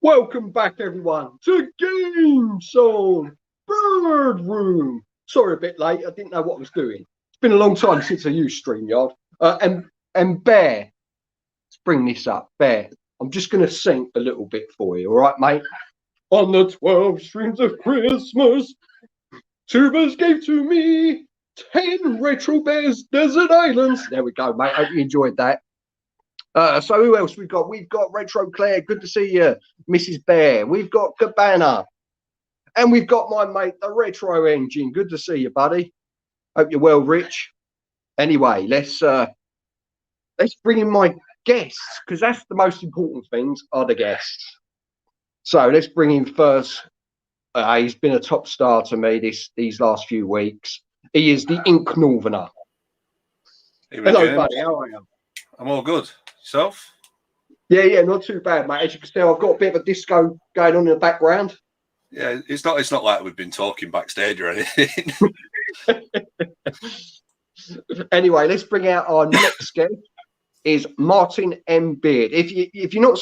Welcome back, everyone, to GameZone Birdroom. Sorry, a bit late. I didn't know what I was doing. It's been a long time since I used StreamYard. And Bear, let's bring this up. Bear, I'm just going to sing a little bit for you, all right, mate? On the 12 streams of Christmas, tubers gave to me 10 retro bears, desert islands. There we go, mate. Hope you enjoyed that. So who else we've got? We've got Retro Claire. Good to see you, Mrs. Bear. We've got Corbana. And we've got my mate, the Retro Engine. Good to see you, buddy. Hope you're well, Rich. Anyway, let's bring in my guests, because that's the most important things are the guests. So let's bring in first. He's been a top star to me these last few weeks. He is the Ink Northerner. Hello, buddy. How are you? I'm all good. Yourself? Yeah, not too bad, mate. As you can tell, I've got a bit of a disco going on in the background. Yeah, it's not like we've been talking backstage or anything. Anyway, let's bring out our next guest. Is Martin M. Beard. If you're not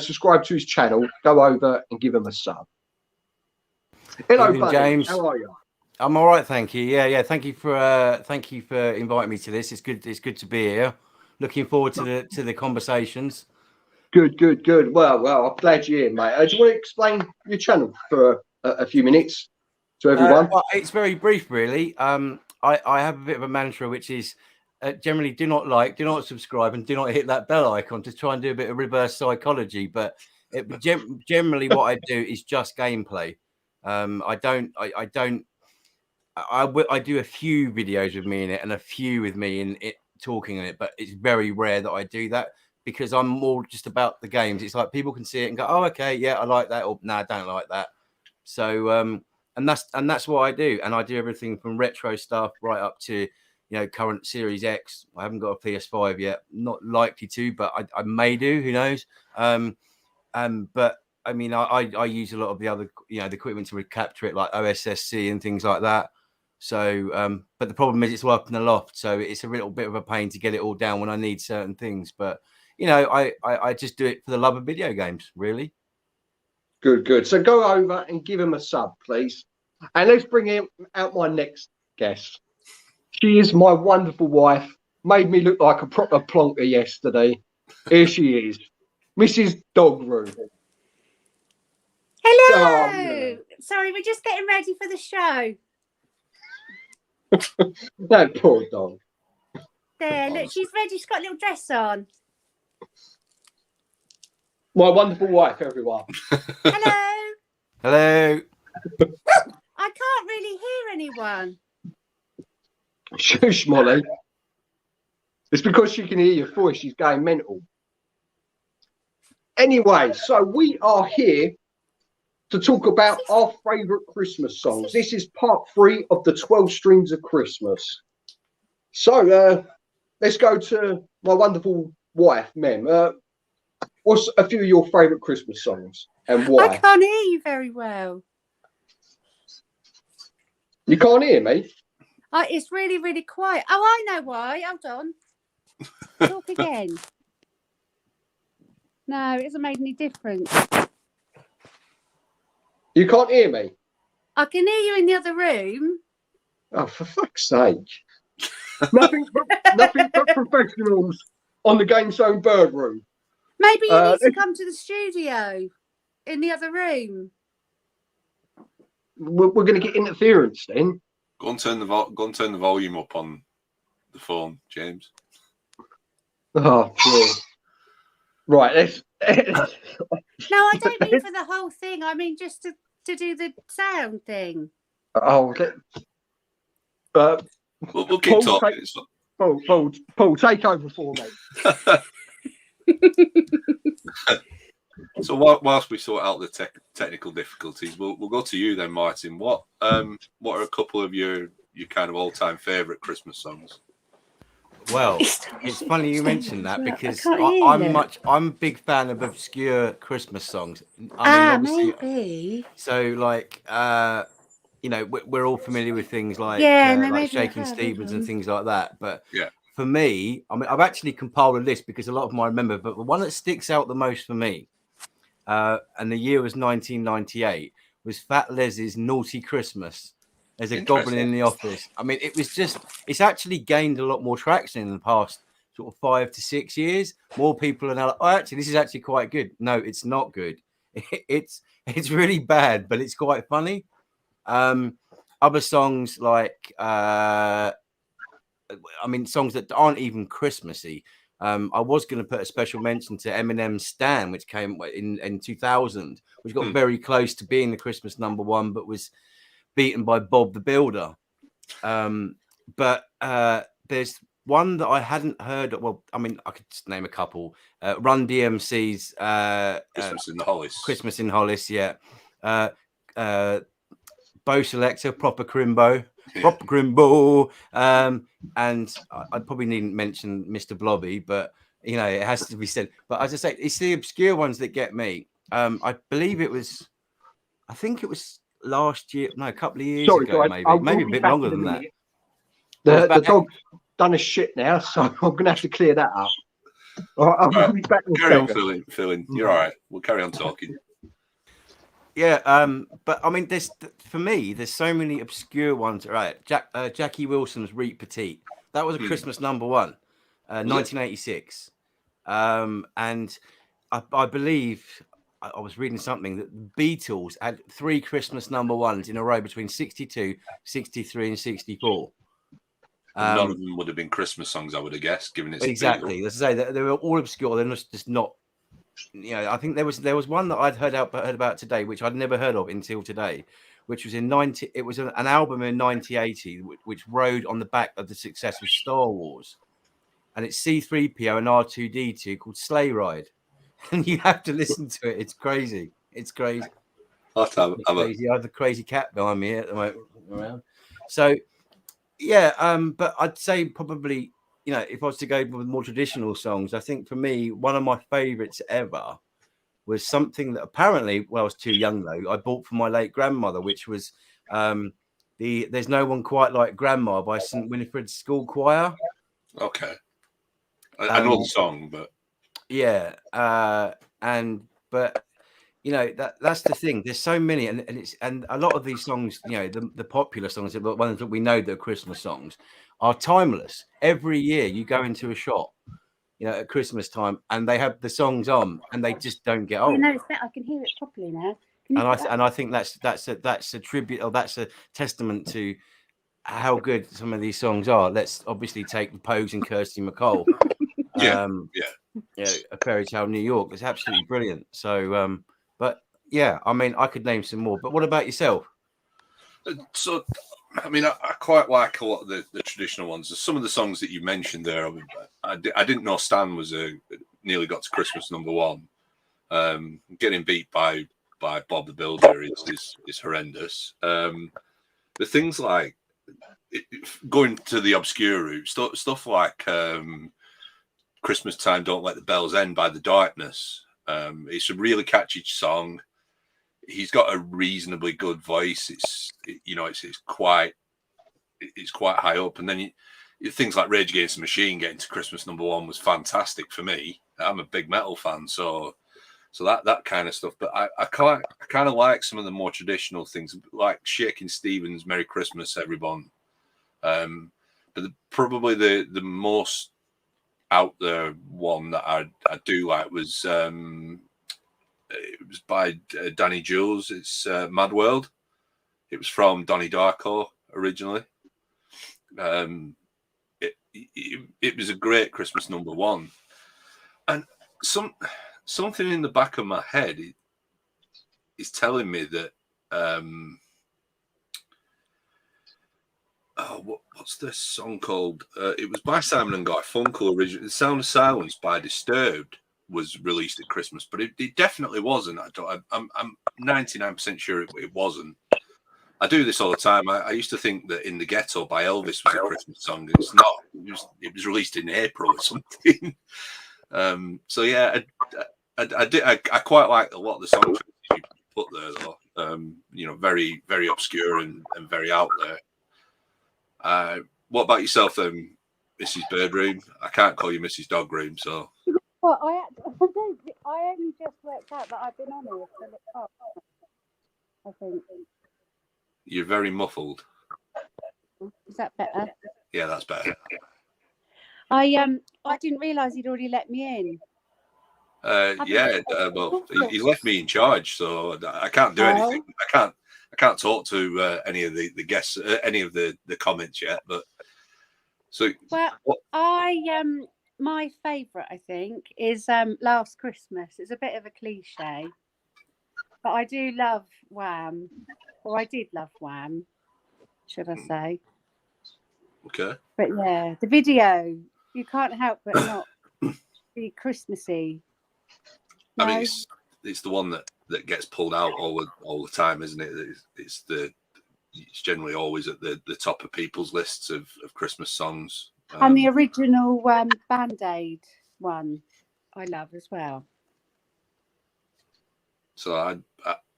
subscribed to his channel, go over and give him a sub. Hello, Evening, buddy. James. How are you? I'm all right, thank you. Yeah. Thank you for inviting me to this. It's good to be here. Looking forward to the conversations. Good. Well, I'm glad you're here, mate. Do you want to explain your channel for a few minutes to everyone? Well, it's very brief, really. I have a bit of a mantra, which is generally do not subscribe, and do not hit that bell icon to try and do a bit of reverse psychology. But generally, what I do is just gameplay. I do a few videos with me in it and a few with me in it talking in it, but it's very rare that I do that because I'm more just about the games. It's like people can see it and go, "Oh, okay, yeah, I like that," or "No, I don't like that." So, and that's what I do, and I do everything from retro stuff right up to current Series X. I haven't got a PS5 yet, not likely to, but I may do. Who knows? But I mean, I use a lot of the other the equipment to capture it, like OSSC and things like that. So, but the problem is it's up in the loft, so it's a little bit of a pain to get it all down when I need certain things. But I just do it for the love of video games, really. Good. So go over and give him a sub, please. And let's bring out my next guest. She is my wonderful wife. Made me look like a proper plonker yesterday. Here she is, Mrs. Dogroo. Hello. Sorry, we're just getting ready for the show. That poor dog. There, look, she's ready. She's got a little dress on. My wonderful wife, everyone. Hello. Hello. I can't really hear anyone. Shush, Molly. It's because she can hear your voice. She's going mental. Anyway, so we are here to talk about our favourite Christmas songs. This is part 3 of the 12 streams of Christmas. So let's go to my wonderful wife, Mem. What's a few of your favourite Christmas songs and why? I can't hear you very well. You can't hear me? It's really, really quiet. Oh, I know why. Hold on. Talk again. No, it hasn't made any difference. You can't hear me? I can hear you in the other room. Oh, for fuck's sake. nothing but professionals on the GameZone Birdroom. Maybe you need to come to the studio in the other room. We're going to get interference then. Go and turn the volume up on the phone, James. Oh, sure. Right, let's... No, I don't mean for the whole thing. I mean just to do the sound thing. Oh, we'll keep talking. Paul, take over for me. So whilst we sort out the technical difficulties, we'll go to you then, Martin. What are a couple of your kind of all-time favourite Christmas songs? Well, it's funny you mentioned that because I'm a big fan of obscure Christmas songs. Maybe. So, like, we're all familiar with things like like Shaking Stevens and things like that. But for me, I mean, I've actually compiled a list because a lot of them I remember. But the one that sticks out the most for me and the year was 1998, was Fat Les's Naughty Christmas. There's a goblin in the office. I mean, it's actually gained a lot more traction in the past sort of 5 to 6 years. More people are now like, oh, actually, this is actually quite good. No, it's not good. It's really bad, but it's quite funny. Other songs like, songs that aren't even Christmassy. I was going to put a special mention to Eminem's Stan, which came in 2000, which got very close to being the Christmas #1, but was beaten by Bob the Builder. But there's one that I hadn't heard of. Well, I mean, I could just name a couple. Run DMC's Christmas in the Hollis. Christmas in Hollis, yeah. Bo Selector, Proper Crimbo. And I probably needn't mention Mr. Blobby, but you know, it has to be said. But as I say, it's the obscure ones that get me. I believe I think it was last year, no, a couple of years ago, maybe a bit longer than that. The dog's done a shit now, so I'm gonna have to clear that up. I'll be back in a Carry on, second. Phil. You're all right. We'll carry on talking. Yeah, but I mean, for me, there's so many obscure ones. Right, Jackie Wilson's Reet Petite. That was a Christmas #1, 1986. And I believe I was reading something that the Beatles had 3 Christmas #1s in a row between 62, 63, and 64. None of them would have been Christmas songs, I would have guessed, given it's exactly. Let's say that they were all obscure. They're just not. You know, I think there was one that I'd heard about today, which I'd never heard of until today, which was it was an album in 1980, which rode on the back of the success of Star Wars, and it's C-3PO and R2-D2 called Sleigh Ride, and you have to listen to it. It's crazy. It's crazy. I have the crazy cat behind me at the moment around. So yeah, but I'd say probably, you know, if I was to go with more traditional songs, I think for me, one of my favorites ever was something that apparently, well, I was too young though, I bought for my late grandmother, which was There's No One Quite Like Grandma by St. Winifred's School Choir. Okay. I know the song, but yeah. But you know, that's the thing. There's so many, and a lot of these songs, you know, the popular songs, the ones that we know that are Christmas songs, are timeless. Every year you go into a shop, you know, at Christmas time, and they have the songs on, and they just don't get old. No, it's better. I can hear it properly now. And I think that's a tribute, or that's a testament to how good some of these songs are. Let's obviously take the Pogues and Kirsty MacColl. Yeah, A Fairy Tale New York. It's absolutely brilliant. So, but yeah, I mean, I could name some more. But what about yourself? So, I mean, I quite like a lot of the traditional ones. Some of the songs that you mentioned there, I didn't know Stan was nearly got to Christmas #1. Getting beat by Bob the Builder is horrendous. The things like going to the obscure route, stuff like Christmas Time, Don't Let the Bells End by The Darkness. It's a really catchy song. He's got a reasonably good voice. It's quite high up. And then things like Rage Against the Machine getting to Christmas #1 was fantastic for me. I'm a big metal fan, so that kind of stuff. But I kind of like some of the more traditional things, like Shakin' Stevens' "Merry Christmas, Everyone." But probably the most out there one that I do like was it was by Danny Jules. It's Mad World. It was from Donnie Darko originally. It was a great Christmas #1, and something in the back of my head is telling me that what's this song called? It was by Simon and Garfunkel originally. The Sound of Silence by Disturbed was released at Christmas, but it definitely wasn't. I'm 99% sure it wasn't. I do this all the time. I used to think that In the Ghetto by Elvis was a Christmas song. It's not. It was released in April or something. So yeah, I quite like a lot of the songs you put there, though. Very, very obscure and very out there. What about yourself, then, Mrs. Birdroom? I can't call you Mrs. Dogroom, so. Well, I only just worked out that I've been on here for a little while, I think. You're very muffled. Is that better? Yeah, that's better. I didn't realise he'd already let me in. Well, he left me in charge, so I can't do anything. I can't talk to any of the guests, any of the comments yet. But so, my favourite, I think, is Last Christmas. It's a bit of a cliche, but I do love Wham. Or I did love Wham, should I say? Okay. But yeah, the video, you can't help but not be Christmassy. No? I mean, it's the one that gets pulled out all the time, isn't it? It's generally always at the top of people's lists of Christmas songs. And the original Band-Aid one, I love as well. So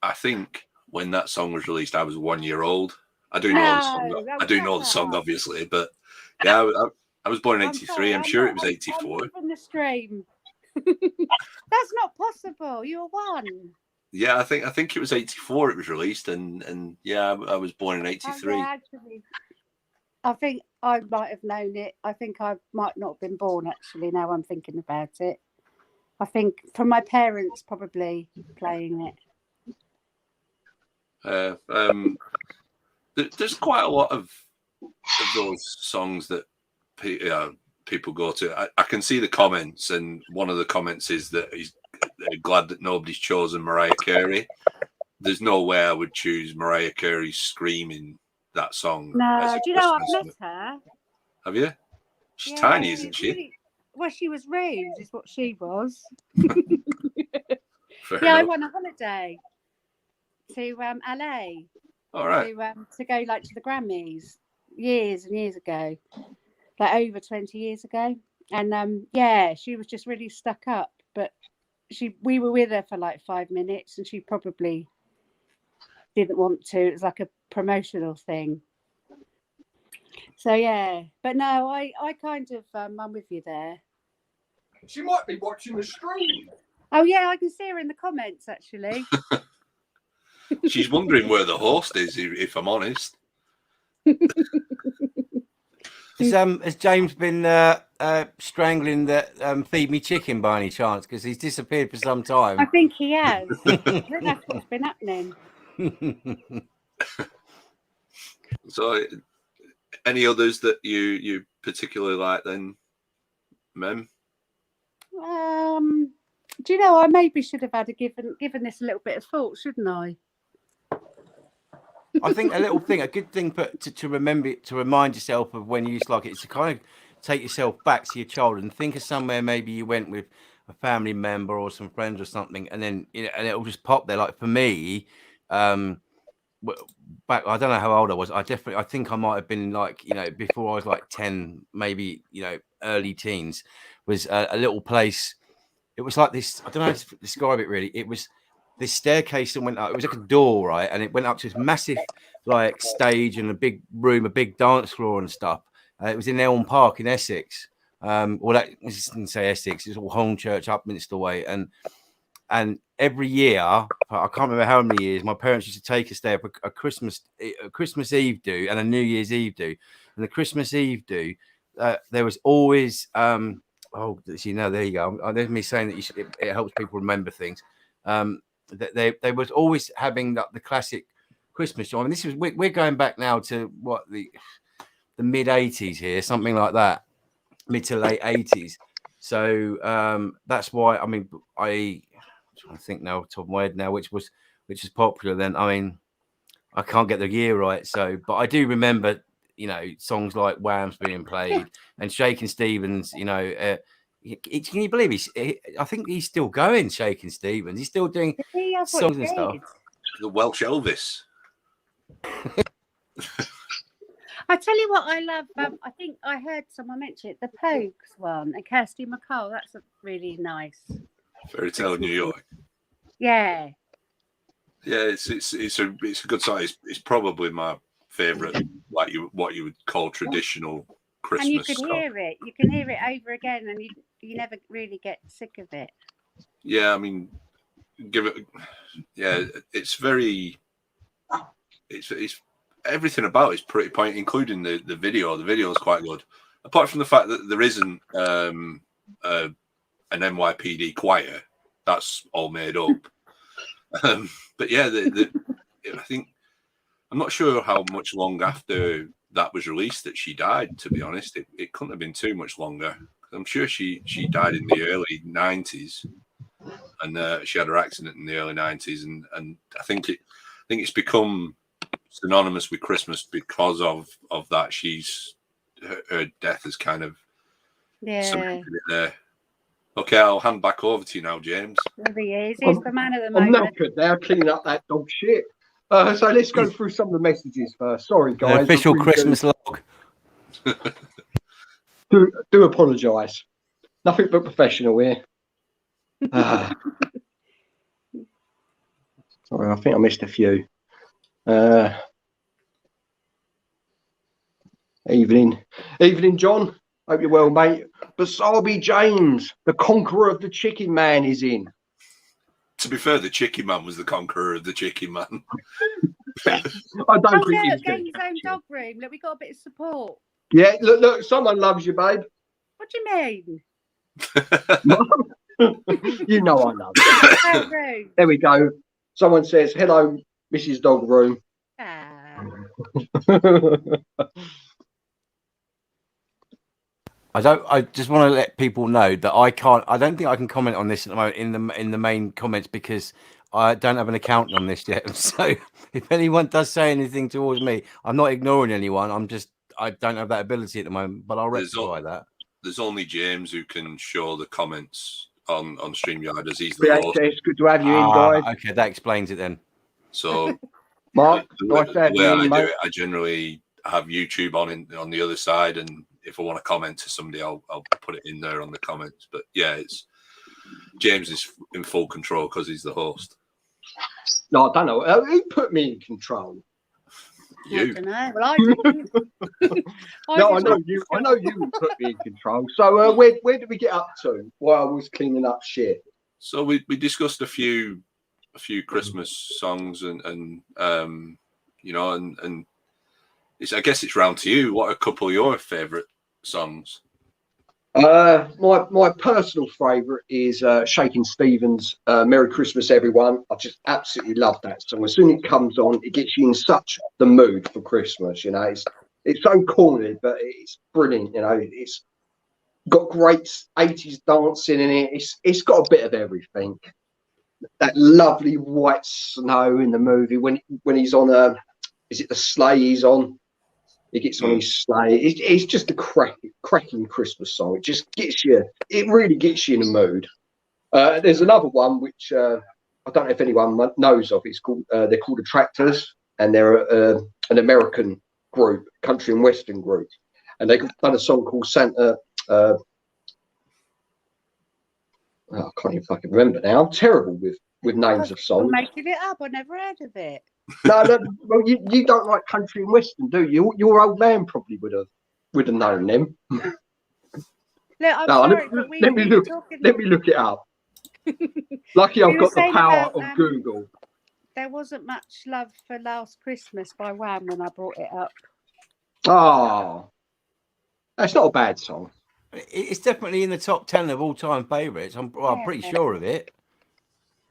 I think when that song was released, I was 1 year old. I do know the song, obviously, but yeah, I was born in '83. I'm sure it was '84. I'm from the stream. That's not possible. You were 1. Yeah, I think it was '84. It was released, and yeah, I was born in '83. Actually, I think I might have known it. I think I might not have been born. Actually, now I'm thinking about it, I think from my parents probably playing it. There's quite a lot of those songs that people go to. I can see the comments, and one of the comments is that he's glad that nobody's chosen Mariah Carey. There's no way I would choose Mariah Carey screaming that song. No, do you know I've met her? Have you? She's tiny, isn't she? Really, well, she was rude, is what she was. Fair I enough. went on a holiday to LA. All right. To go to the Grammys years and years ago, like over 20 years ago, and she was just really stuck up. But we were with her for like 5 minutes, and she probably didn't want to. It was like a promotional thing. So yeah, but no, I kind of I'm with you there. She might be watching the stream. Oh yeah, I can see her in the comments actually. She's wondering where the host is, if I'm honest. Has James been strangling that Feed Me Chicken by any chance? Because he's disappeared for some time. I think he has. I think that's what's been happening. So, any others that you particularly like then, Mem? Do you know, I maybe should have had given this a little bit of thought, shouldn't I? I think a good thing to remember, to remind yourself of when you used to like it, is to kind of take yourself back to your childhood and think of somewhere maybe you went with a family member or some friends or something, and then and it'll just pop there. Like for me, back, I don't know how old I was. I think I might have been like, before I was like 10, maybe, early teens, was a little place. It was like this, I don't know how to describe it really. It was this staircase that went up. It was like a door, right? And it went up to this massive like stage and a big room, a big dance floor and stuff. It was in Elm Park in Essex. I didn't say Essex. It's all Hornchurch, Upminster way. And every year, I can't remember how many years, my parents used to take us there for a Christmas Eve do and a New Year's Eve do. And the Christmas Eve do, there was always there you go. There's me saying that it helps people remember things. They was always having the classic Christmas song. I mean, we're going back now to what the mid 80s here, something like that, mid to late 80s. So that's why. I mean, I'm trying to think now, top of my head now, which was popular then. I mean, I can't get the year right. So, but I do remember, songs like Wham's being played and Shakin' Stevens. Can you believe I think he's still going, Shakin' Stevens. He's still doing songs and stuff. The Welsh Elvis. I tell you what, I love. I think I heard someone mention it, the Pogues one, and Kirsty MacColl. That's a really nice. Fairy Tale of New York. Yeah. Yeah, it's a good song. It's probably my favourite, like what you would call traditional Christmas. And you can hear it. You can hear it over again, and you never really get sick of it. Yeah, I mean, give it. Yeah, it's very. It's everything about it's pretty point, including the video. The video is quite good. Apart from the fact that there isn't an NYPD choir, that's all made up. But yeah, I think I'm not sure how much long after that was released that she died. To be honest, it couldn't have been too much longer. I'm sure she died in the early 90s, and she had her accident in the early 90s, and I think it's become synonymous with Christmas because of that. Her death has kind of cemented it there. Okay, I'll hand back over to you now, James. There he is. He's the man of the I'm moment. knackered now, cleaning up that dog shit. So let's go through some of the messages first. Sorry, guys. The official Christmas log. Do apologise. Nothing but professional here. Sorry, I think I missed a few. Evening, John. Hope you're well, mate. Busubi James, the conqueror of the Chicken Man, is in. To be fair, the Chicken Man was the conqueror of the Chicken Man. I don't think look, he's going to GameZone dog room. Look, we got a bit of support. Yeah, look, someone loves you, babe. What do you mean? You know I love you. There we go. Someone says, hello, Mrs. Dog Room. I just want to let people know that I don't think I can comment on this at the moment in the main comments because I don't have an account on this yet. So if anyone does say anything towards me, I'm not ignoring anyone. I don't have that ability at the moment, but I'll rectify that. There's only James who can show the comments on StreamYard as he's the host. It's good to have you in, guys. Okay, that explains it then. So Mark, nice to have you in, mate. I generally have YouTube on the other side, and if I want to comment to somebody, I'll put it in there on the comments. But yeah, it's James is in full control because he's the host. No, I don't know. Who put me in control? You. I don't know. Well, I didn't. I know you. I know you put me in control. So where did we get up to while I was cleaning up shit? So we discussed a few Christmas songs and you know and I guess it's round to you. What are a couple of your favourite songs? My personal favourite is Shakin' Stevens' "Merry Christmas, Everyone." I just absolutely love that song. As soon as it comes on, it gets you in such the mood for Christmas. You know, it's so corny, but it's brilliant. You know, it's got great 80s dancing in it. It's got a bit of everything. That lovely white snow in the movie when he's on is it the sleigh he's on? He gets on his sleigh. It's just a cracking Christmas song. It just gets you. It really gets you in the mood. There's another one which I don't know if anyone knows of. It's called. They're called the Tractors, and they're an American group, country and western group, and they've done a song called Santa. I can't even fucking remember now. I'm terrible with names of songs. You're making it up. I never heard of it. No, well, you don't like country and western, do you? Your old man probably would have known them. Look, I'm sorry, but let me look it up. Lucky I've got the power of Google. There wasn't much love for Last Christmas by Wham when I brought it up. Oh, that's not a bad song. It's definitely in the top 10 of all-time favourites. I'm pretty sure of it.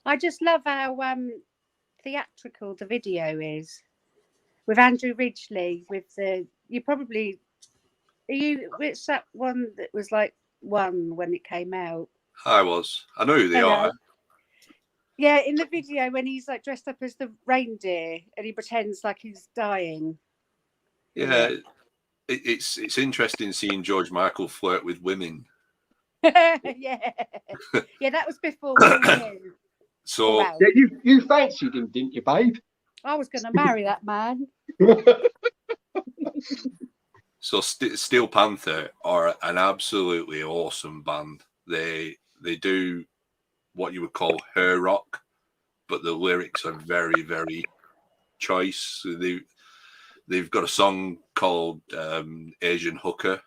I just love how theatrical the video is with Andrew Ridgeley. It's that one that was like one when it came out. I know who they are. Yeah, in the video when he's like dressed up as the reindeer and he pretends like he's dying. Yeah. It's interesting seeing George Michael flirt with women. yeah, that was before we knew. So yeah, you fancied him, didn't you, babe? I was going to marry that man. So Steel Panther are an absolutely awesome band. They do what you would call hair rock, but the lyrics are very, very choice. They've got a song called Asian Hooker,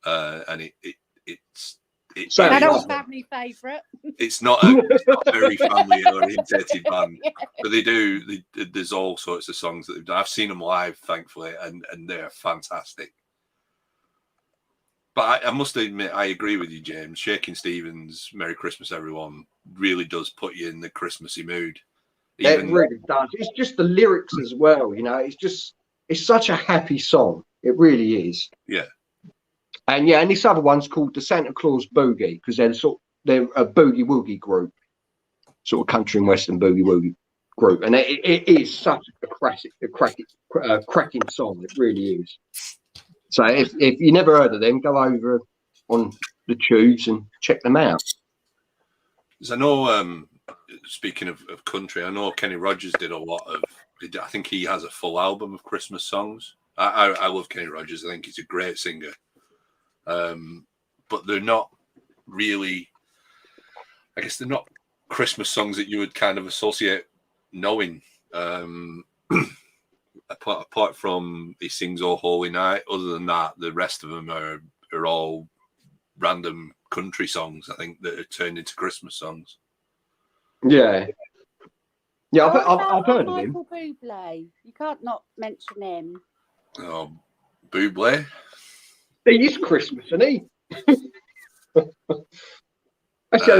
and I know it's family favourite. It's not a very family orientated band, but there's all sorts of songs that they've done. I've seen them live, thankfully, and they're fantastic. But I must admit, I agree with you, James. Shaking Stevens' "Merry Christmas, Everyone" really does put you in the Christmassy mood. It really does. It's just the lyrics as well, you know. It's such a happy song. It really is. Yeah. And this other one's called the Santa Claus Boogie, because they're a boogie woogie group, sort of country and western boogie woogie group, and it is such a cracking song. It really is. So if you never heard of them, go over on the tubes and check them out. Because I know, speaking of country, I know Kenny Rogers did a lot of. I think he has a full album of Christmas songs. I love Kenny Rogers. I think he's a great singer. But they're not really. I guess they're not Christmas songs that you would kind of associate knowing. Apart from he sings "Oh Holy Night," other than that, the rest of them are all random country songs. I think that are turned into Christmas songs. Yeah, I've heard of him. Michael Bublé. You can't not mention him. Oh, Bublé. He is Christmas, isn't he? That's the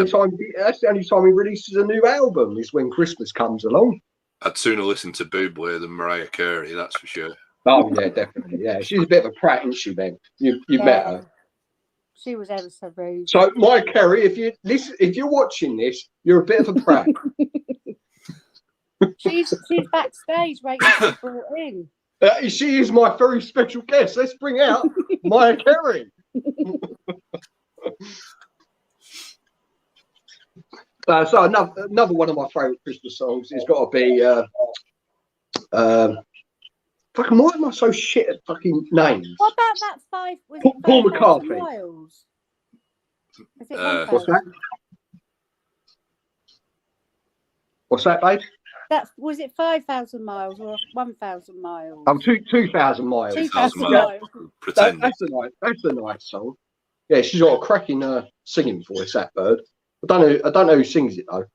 only time he releases a new album is when Christmas comes along. I'd sooner listen to Bublé than Mariah Carey, that's for sure. Oh yeah, definitely. Yeah, she's a bit of a prat, isn't she, Ben? You met her. She was ever so rude. So, Mariah Carey, if you're watching this, you're a bit of a prat. she's backstage waiting to be brought in. She is my very special guest. Let's bring out Mariah Carey. So another one of my favourite Christmas songs has got to be fucking, why am I so shit at fucking names? What about that five? Was Paul, it Paul 5,000 McCartney. miles? Is it What's that? What's that, babe? Was it 5,000 miles or 1,000 miles? Oh, 2,000 miles. 2,000 miles. Pretend. That's a nice song. Yeah, she's got a cracking singing voice, that bird. I don't know who sings it though.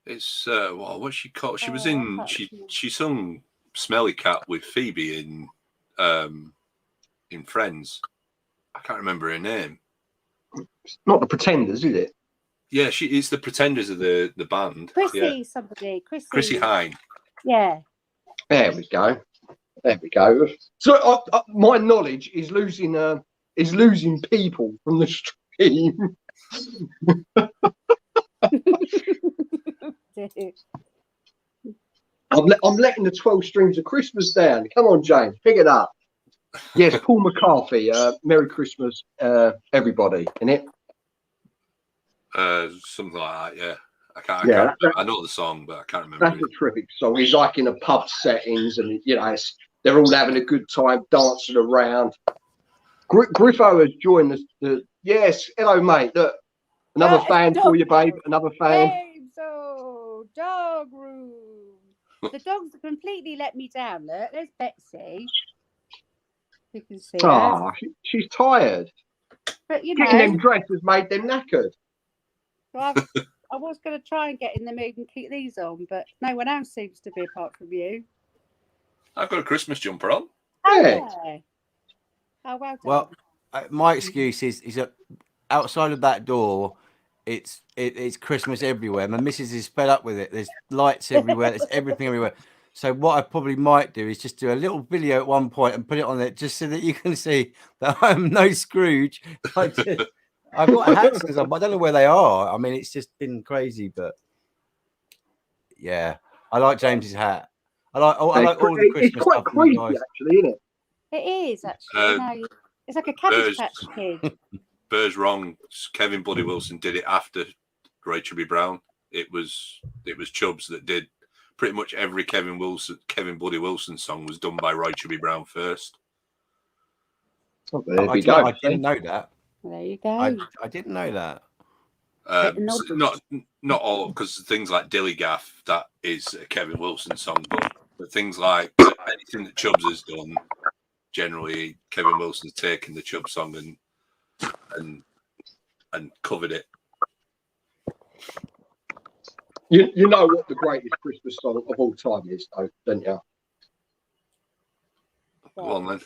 It's what's she called? She was in. She sung "Smelly Cat" with Phoebe in Friends. I can't remember her name. It's not the Pretenders, is it? Yeah, it's the Pretenders of the band. Chrissy Hine. Yeah. There we go. So my knowledge is losing people from the stream. I'm letting the 12 strings of Christmas down. Come on, James, pick it up. Yes, Paul McCarthy. Merry Christmas, everybody. In it. Something like that. Yeah, I can't I know the song, but I can't remember. That's a terrific song. He's like in a pub settings, and they're all having a good time, dancing around. Griffo has joined the. Yes, hello, mate. Look, another fan for you, babe. Another fan. So, dog room. The dogs completely let me down. Look, there's Betsy. You can see her. Oh, she's tired. But getting them dresses made them knackered. Well, I was going to try and get in the mood and keep these on, but no one else seems to be apart from you. I've got a Christmas jumper on. Yeah. Oh, well done. Well, my excuse is that outside of that door, it's Christmas everywhere. My missus is fed up with it. There's lights everywhere. There's everything everywhere. So what I probably might do is just do a little video at one point and put it on there just so that you can see that I'm no Scrooge. I've got hats and stuff, but I don't know where they are. I mean, it's just been crazy, but yeah, I like James's hat. I like all the Christmas it's quite stuff. creepy, actually, isn't it? It is actually. It's like a Cabbage Patch Kid. Burr's wrong. Kevin Bloody Wilson did it after Ray Chubby Brown. It was Chubbs that did pretty much every Kevin Bloody Wilson song was done by Ray Chubby Brown first. Oh, I didn't know that. There you go. I didn't know that. Not all, because things like Dilly Gaff, that is a Kevin Wilson song, but things like anything that Chubbs has done, generally Kevin Wilson's taken the Chubb song and and covered it. You know what the greatest Christmas song of all time is, though, don't you? Go on then.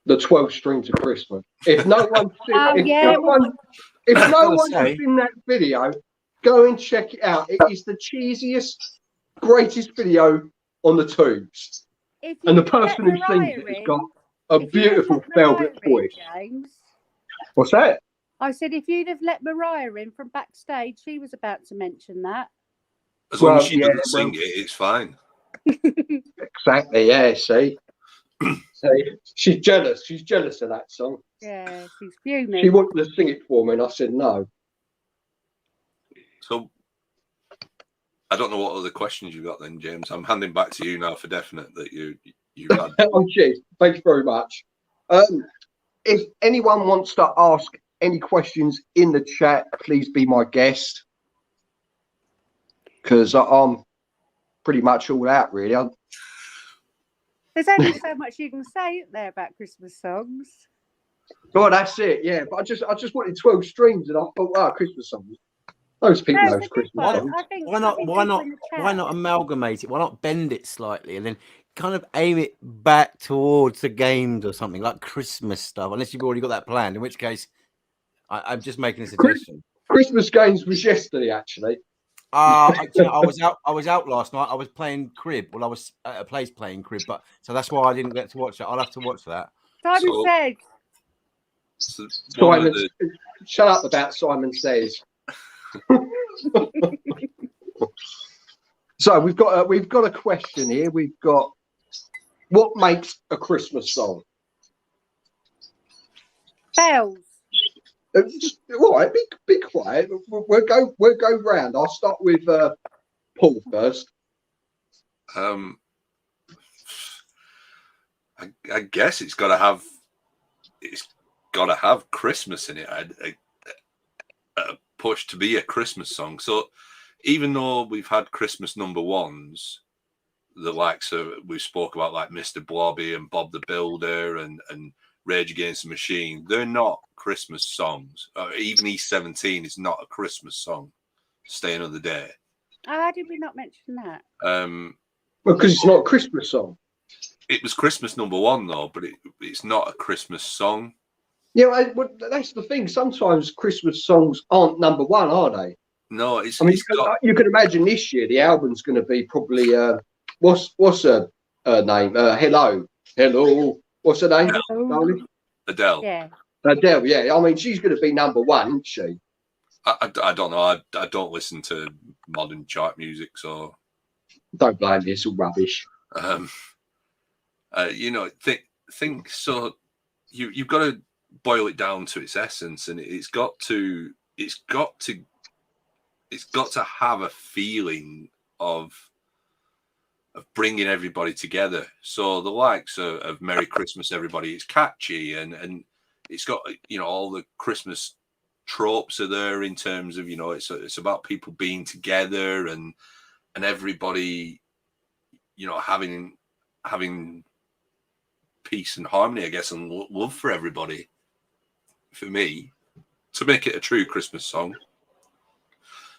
The 12 Strings of Christmas. If no one, Oh, if yeah. no one has seen that video, go and check it out. It is the cheesiest, greatest video on the tubes. And the person who sings it has got a beautiful velvet voice. James. What's that? I said, if you'd have let Mariah in from backstage, she was about to mention that. As long as she doesn't sing it, it's fine. Exactly, yeah, see? She's jealous. She's jealous of that song. Yeah, she's fuming. She wanted to sing it for me, and I said no. So, I don't know what other questions you got then, James. I'm handing back to you now for definite that you had. Oh, cheers. Thank you very much. If anyone wants to ask any questions in the chat, please be my guest. Because I'm pretty much all out, really. There's only so much you can say, isn't there, about Christmas songs? Oh, that's it, yeah. But I just wanted 12 streams, and I thought, wow, Christmas songs. Those people knows Christmas songs. Why not amalgamate it? Why not bend it slightly and then kind of aim it back towards the games or something like Christmas stuff? Unless you've already got that planned, in which case, I'm just making a suggestion. Christmas games was yesterday, actually. I was out last night. I was playing crib. Well, I was at a place playing crib, but so that's why I didn't get to watch it. I'll have to watch that. Simon Says. Simon, shut up about Simon Says. So we've got a question here. We've got, what makes a Christmas song? Bells. All right, be quiet. We'll go round. I'll start with Paul first. I guess it's got to have Christmas in it. A push to be a Christmas song. So even though we've had Christmas number ones, the likes of we spoke about, like Mr. Blobby and Bob the Builder and Rage Against the Machine, they're not Christmas songs. Even E17 is not a Christmas song. Stay Another Day. How did we not mention that? Well, because it's not a Christmas song. It was Christmas number one though, but it's not a Christmas song. Yeah, that's the thing. Sometimes Christmas songs aren't number one, are they? No, you can imagine this year the album's going to be probably what's her name? Hello. What's her name? Adele. Yeah. Adele. Yeah. I mean, she's going to be number one, isn't she? I don't know. I don't listen to modern chart music, so don't blame me. It's all rubbish. Think so. You've got to boil it down to its essence, and it's got to have a feeling of bringing everybody together. So the likes of Merry Christmas, everybody, it's catchy and it's got, all the Christmas tropes are there in terms of, it's about people being together and everybody, having peace and harmony, I guess, and love for everybody. For me, to make it a true Christmas song.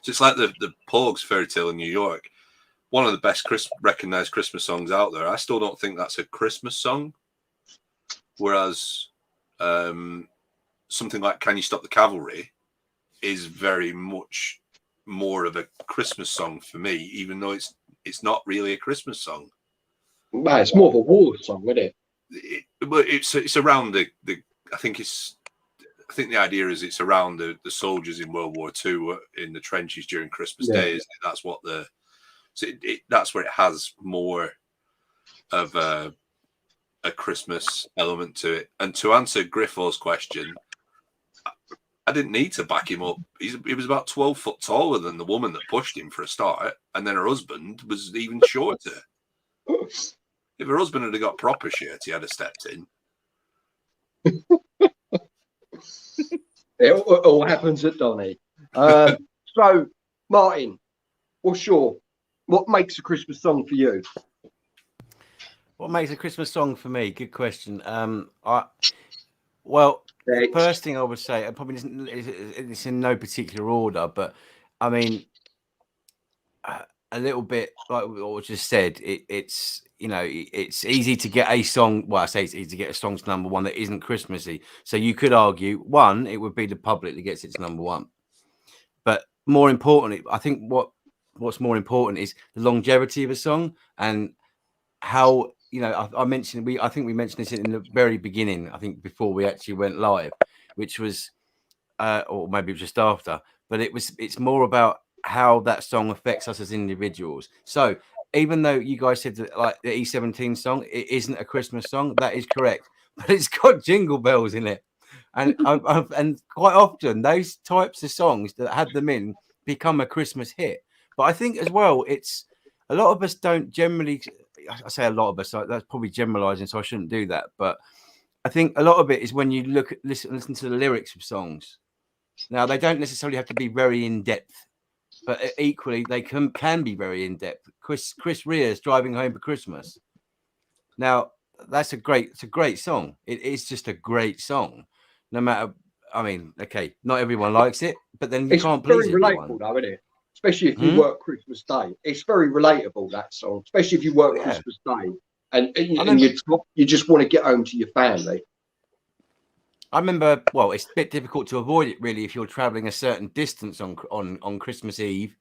So it's like the Pogues Fairy Tale in New York. One of the best recognized Christmas songs out there. I still don't think that's a Christmas song. Whereas something like Can You Stop the Cavalry is very much more of a Christmas song for me, even though it's not really a Christmas song. No, it's more of a war song, isn't it? It's around the I think the idea is it's around the soldiers in World War II in the trenches during Christmas Day. That's what that's where it has more of a Christmas element to it. And to answer Griffos' question, I didn't need to back him up. He was about 12 foot taller than the woman that pushed him for a start, and then her husband was even shorter. If her husband had got proper shit, he had have stepped in. It all happens at Donny. So, Martin, what makes a Christmas song for you? What makes a Christmas song for me? Good question. the first thing I would say, it probably isn't, it's in no particular order, but I mean, a little bit like what was just said, it's, you know, it's easy to get a song. Well, I say it's easy to get a song to number one that isn't Christmassy. So you could argue, one, it would be the public that gets its number one. But more importantly, I think what's more important is the longevity of a song and how, you know, I mentioned, I think we mentioned this in the very beginning, I think before we actually went live, which was, or maybe it was just after, but it's more about how that song affects us as individuals. So even though you guys said that like the E17 song, it isn't a Christmas song, that is correct, but it's got jingle bells in it. And and quite often those types of songs that had them in become a Christmas hit. But I think as well, it's a lot of us don't generally, I say a lot of us, that's probably generalizing, so I shouldn't do that. But I think a lot of it is when you listen to the lyrics of songs. Now, they don't necessarily have to be very in depth, but equally they can be very in depth. Chris Rea's Driving Home for Christmas. Now, it's a great song. It is just a great song. No matter, I mean, okay, not everyone likes it, but then you can't please everyone. It's very relatable, though, isn't it? Especially if you work Christmas Day. It's very relatable, that song, especially if you work Christmas Day and you just want to get home to your family. I remember, well, it's a bit difficult to avoid it, really, if you're traveling a certain distance on Christmas Eve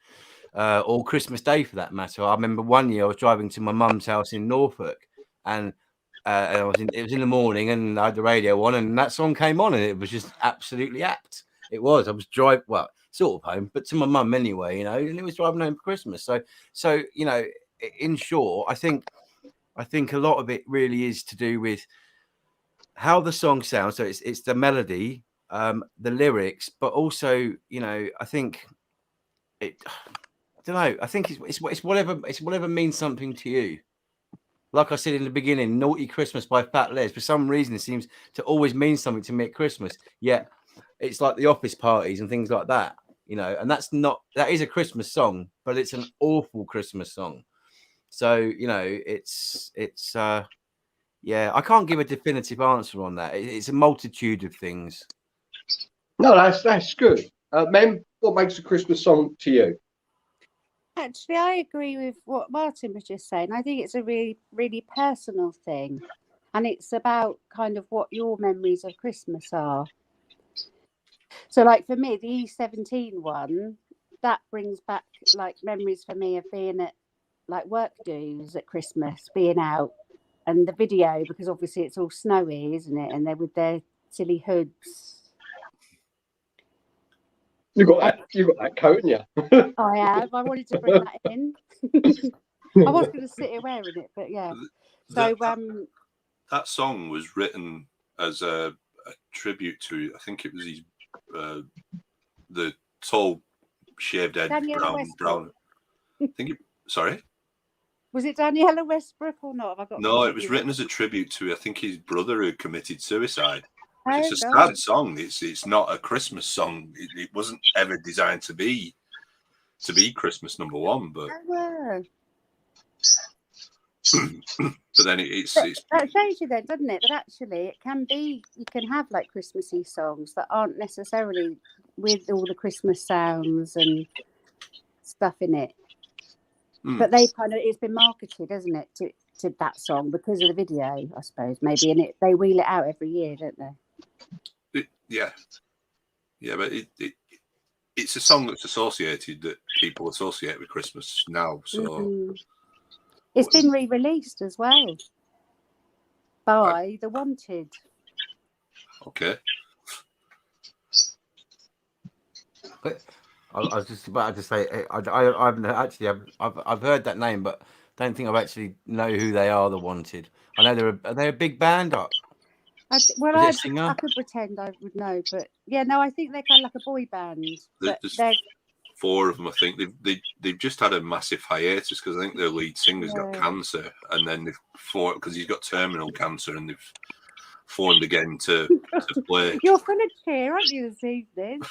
or Christmas Day, for that matter. I remember one year I was driving to my mum's house in Norfolk, and it was in the morning, and I had the radio on, and that song came on, and it was just absolutely apt. It was. I was driving, well, sort of home, but to my mum anyway, you know, and it was driving home for Christmas. So you know, in short, I think a lot of it really is to do with how the song sounds. So it's the melody, the lyrics, but also, you know, I think I don't know. I think it's whatever means something to you. Like I said in the beginning, Naughty Christmas by Fat Les, for some reason, it seems to always mean something to me at Christmas. Yet it's like the office parties and things like that, you know, and that is a Christmas song, but it's an awful Christmas song. So, you know, it's yeah, I can't give a definitive answer on that. It's a multitude of things. No, that's good. Mem, what makes a Christmas song to you? Actually, I agree with what Martin was just saying. I think it's a really, really personal thing. And it's about kind of what your memories of Christmas are. So, like, for me, the E17 one, that brings back, like, memories for me of being at, like, work dues at Christmas, being out. And the video, because obviously it's all snowy, isn't it? And they're with their silly hoods. You got that coat, haven't you? I have. I wanted to bring that in. I was going to sit here wearing it, but yeah. So that song was written as a tribute to, I think it was his the tall shaved head brown. I think sorry. Was it Daniela Westbrook or not? No, it was written as a tribute to, I think, his brother who committed suicide. It's a sad song. It's not a Christmas song. It wasn't ever designed to be Christmas number one, but but then it's that shows you then, doesn't it? That actually it can be. You can have like Christmassy songs that aren't necessarily with all the Christmas sounds and stuff in it. But it's been marketed, hasn't it, to that song because of the video, I suppose, maybe, and they wheel it out every year, don't they? But it's a song that's associated, that people associate with Christmas now. So it's been re-released as well by The Wanted. Okay. I was just about to say, I've heard that name, but don't think I've actually know who they are. The Wanted. I know they're a big band. I could pretend I would know, but yeah, no, I think they're kind of like a boy band. There's 4 of them. I think they've just had a massive hiatus because I think their lead singer's got cancer, and then because he's got terminal cancer, and they've formed again to play. You're full of cheer, aren't you, this evening?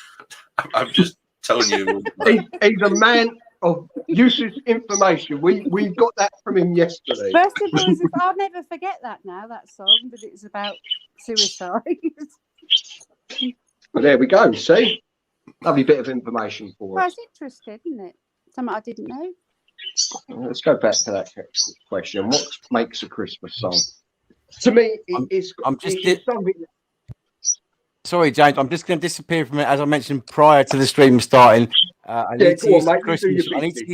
I'm just telling you. He's a man of useless information. We got that from him yesterday. First of all, I'll never forget that now, that song, that it's about suicide. Well, there we go. See, lovely bit of information for Well, us. it's interesting, isn't it? Something I didn't know. Let's go back to that question. What makes a Christmas song? To me, it's something. Sorry, James. I'm just going to disappear from it. As I mentioned prior to the stream starting, I need to use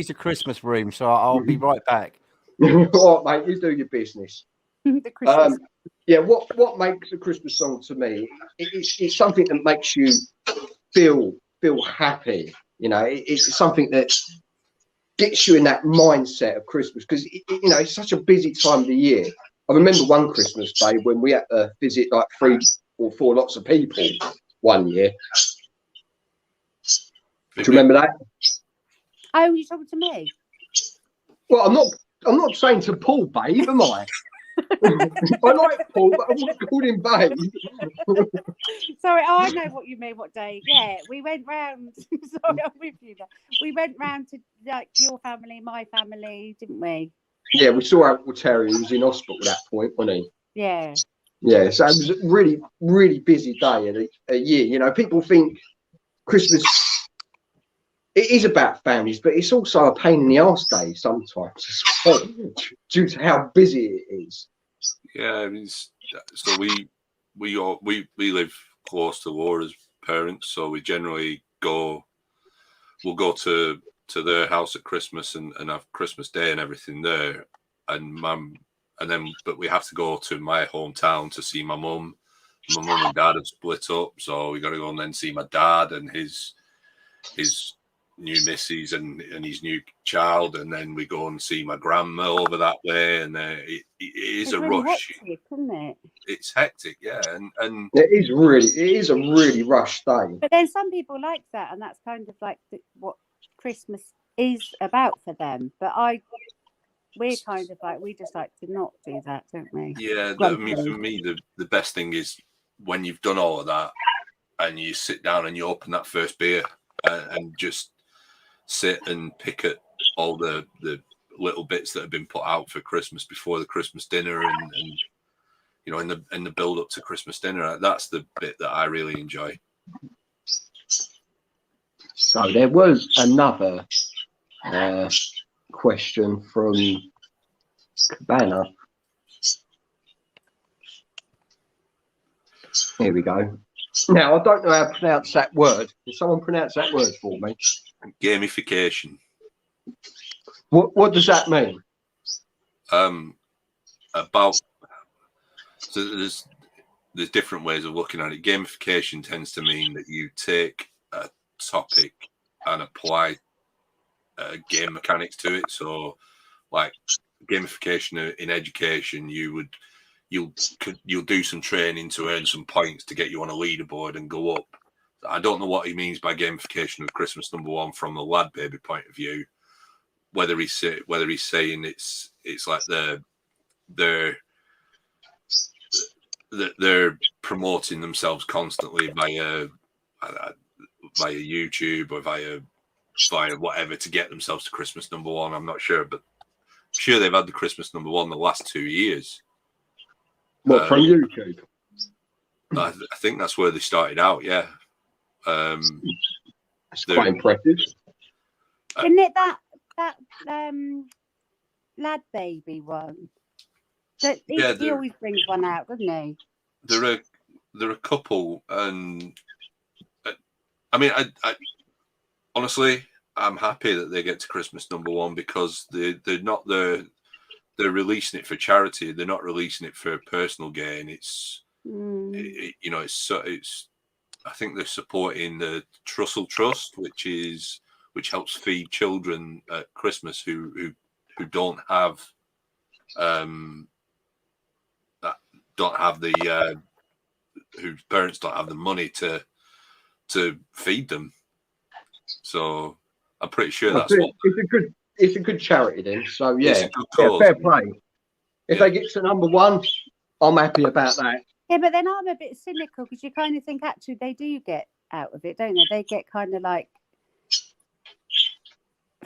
the Christmas room, so I'll be right back. All right, mate. You do your business. The Christmas. Yeah. What makes a Christmas song to me? It's something that makes you feel happy. You know, it's something that gets you in that mindset of Christmas because you know it's such a busy time of the year. I remember one Christmas day when we had to visit like 3 or 4 lots of people one year. Do you remember that? Oh, you're talking to me? Well, I'm not saying to Paul, babe, am I? I like Paul, but I wouldn't call him babe. Sorry, I know what you mean. What day? Yeah, we went round. Sorry, I'm with you now. We went round to like your family, my family, didn't we? Yeah, we saw Uncle Terry. He was in hospital at that point, wasn't he? Yeah. Yeah, so it was a really, really busy day of a year. You know, people think Christmas, it is about families, but it's also a pain in the arse day sometimes as well, due to how busy it is. Yeah, I mean, so we live close to Laura's parents, so we generally we'll go to their house at Christmas and have Christmas Day and everything there, but we have to go to my hometown to see my mum. My mum and dad have split up, so we got to go and then see my dad and his new missus and his new child, and then we go and see my grandma over that way, and it is a really rush. Hectic, isn't it? It's hectic, yeah, and it is a really rush day. But then some people like that, and that's kind of like what Christmas is about for them. But we're kind of like, we just like to not do that, don't we? Yeah, I mean, for me, the best thing is when you've done all of that and you sit down and you open that first beer and just sit and pick at all the little bits that have been put out for Christmas before the Christmas dinner and you know, in the build up to Christmas dinner. That's the bit that I really enjoy. So there was another question from Corbana. Here we go. Now, I don't know how to pronounce that word. Can someone pronounce that word for me? Gamification. What does that mean? So there's different ways of looking at it. Gamification tends to mean that you take a topic and apply game mechanics to it. So, like gamification in education, you'll do some training to earn some points to get you on a leaderboard and go up. I don't know what he means by gamification of Christmas #1 from the lad baby point of view. Whether he's saying it's like they're promoting themselves constantly via YouTube or via whatever to get themselves to Christmas #1. I'm not sure, but I'm sure they've had the Christmas #1 the last 2 years. What, from YouTube? I think that's where they started out. Yeah, that's quite impressive. Isn't it that lad baby one? That he always brings one out, doesn't he? There are a couple, and I mean, I honestly, I'm happy that they get to Christmas #1 because they're releasing it for charity. They're not releasing it for personal gain. It's I think they're supporting the Trussell Trust, which helps feed children at Christmas who don't have whose parents don't have the money to feed them. So I'm pretty sure it's a good charity then. So yeah, cause, fair play. If they get to #1, I'm happy about that. Yeah, but then I'm a bit cynical because you kind of think actually they do get out of it, don't they? They get kind of like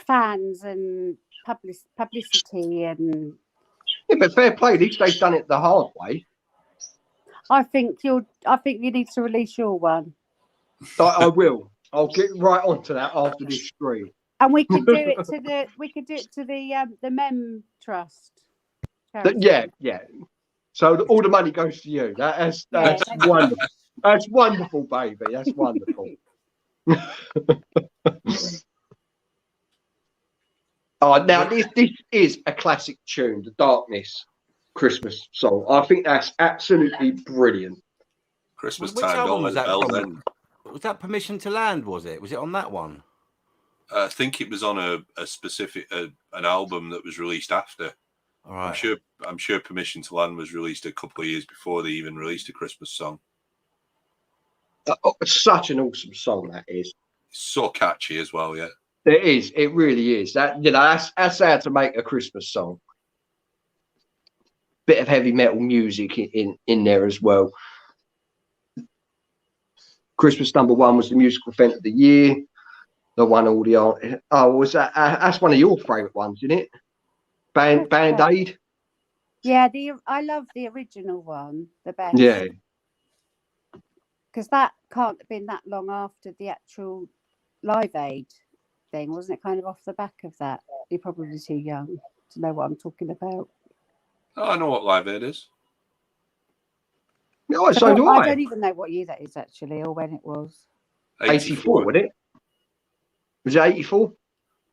fans and publicity and. Yeah, but fair play. At least they've done it the hard way. I think you need to release your one, I will. I'll get right onto that after this stream. and we could do it to the Mem Trust. charity. Yeah. So all the money goes to you. That's Yeah. wonderful. That's wonderful, baby. That's wonderful. Now this is a classic tune, The Darkness Christmas song. I think that's absolutely brilliant. Christmas Which time, album don't was let that the bells from? end. Was that Permission to Land? Was it? Was it on that one? I think it was on a specific an album that was released after. All right. I'm sure Permission to Land was released a couple of years before they even released a Christmas song. Such an awesome song that is. It's so catchy as well, yeah. It is. It really is. That's how to make a Christmas song. Bit of heavy metal music in there as well. Christmas #1 was the musical event of the year. That won all the. Was that? That's one of your favourite ones, isn't it? Band Aid. Yeah, I love the original one the best. Yeah. Because that can't have been that long after the actual Live Aid thing, wasn't it? Kind of off the back of that. You're probably too young to know what I'm talking about. Oh, I know what Live Aid is. No, so do I I. don't even know what year that is actually, or when it was. 84, wasn't it? Was it 84?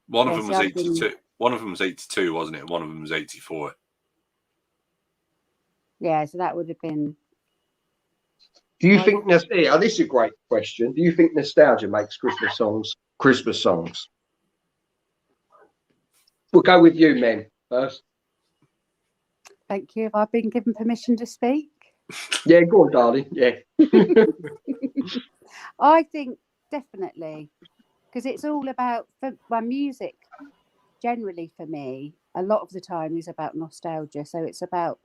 One of Yes, them was I've 82. been- One of them was 82, wasn't it? One of them was 84. Yeah, so that would have been. Do you think this is a great question. Do you think nostalgia makes Christmas songs? We'll go with you, men, first. Thank you. Have I been given permission to speak? Yeah, go on, darling. Yeah. I think definitely, because it's all about my music. Generally, for me, a lot of the time is about nostalgia. So it's about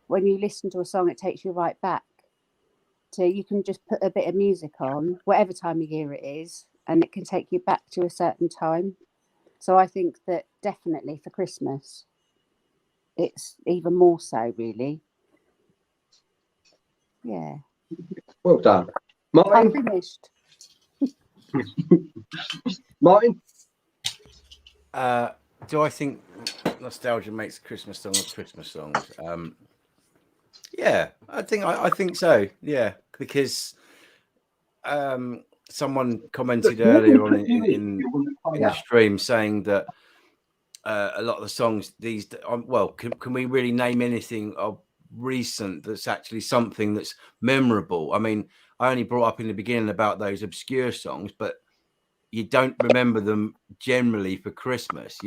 when you listen to a song, it takes you right back. So you can just put a bit of music on, whatever time of year it is, and it can take you back to a certain time. So I think that definitely for Christmas, it's even more so, really. Yeah. Well done. I'm Martin? finished. Martin? Do I think nostalgia makes Christmas songs Christmas songs? Yeah, I think so. Yeah, because someone commented earlier on in the stream saying that a lot of the songs can we really name anything of recent that's actually something that's memorable? I mean, I only brought up in the beginning about those obscure songs, but you don't remember them generally for Christmas.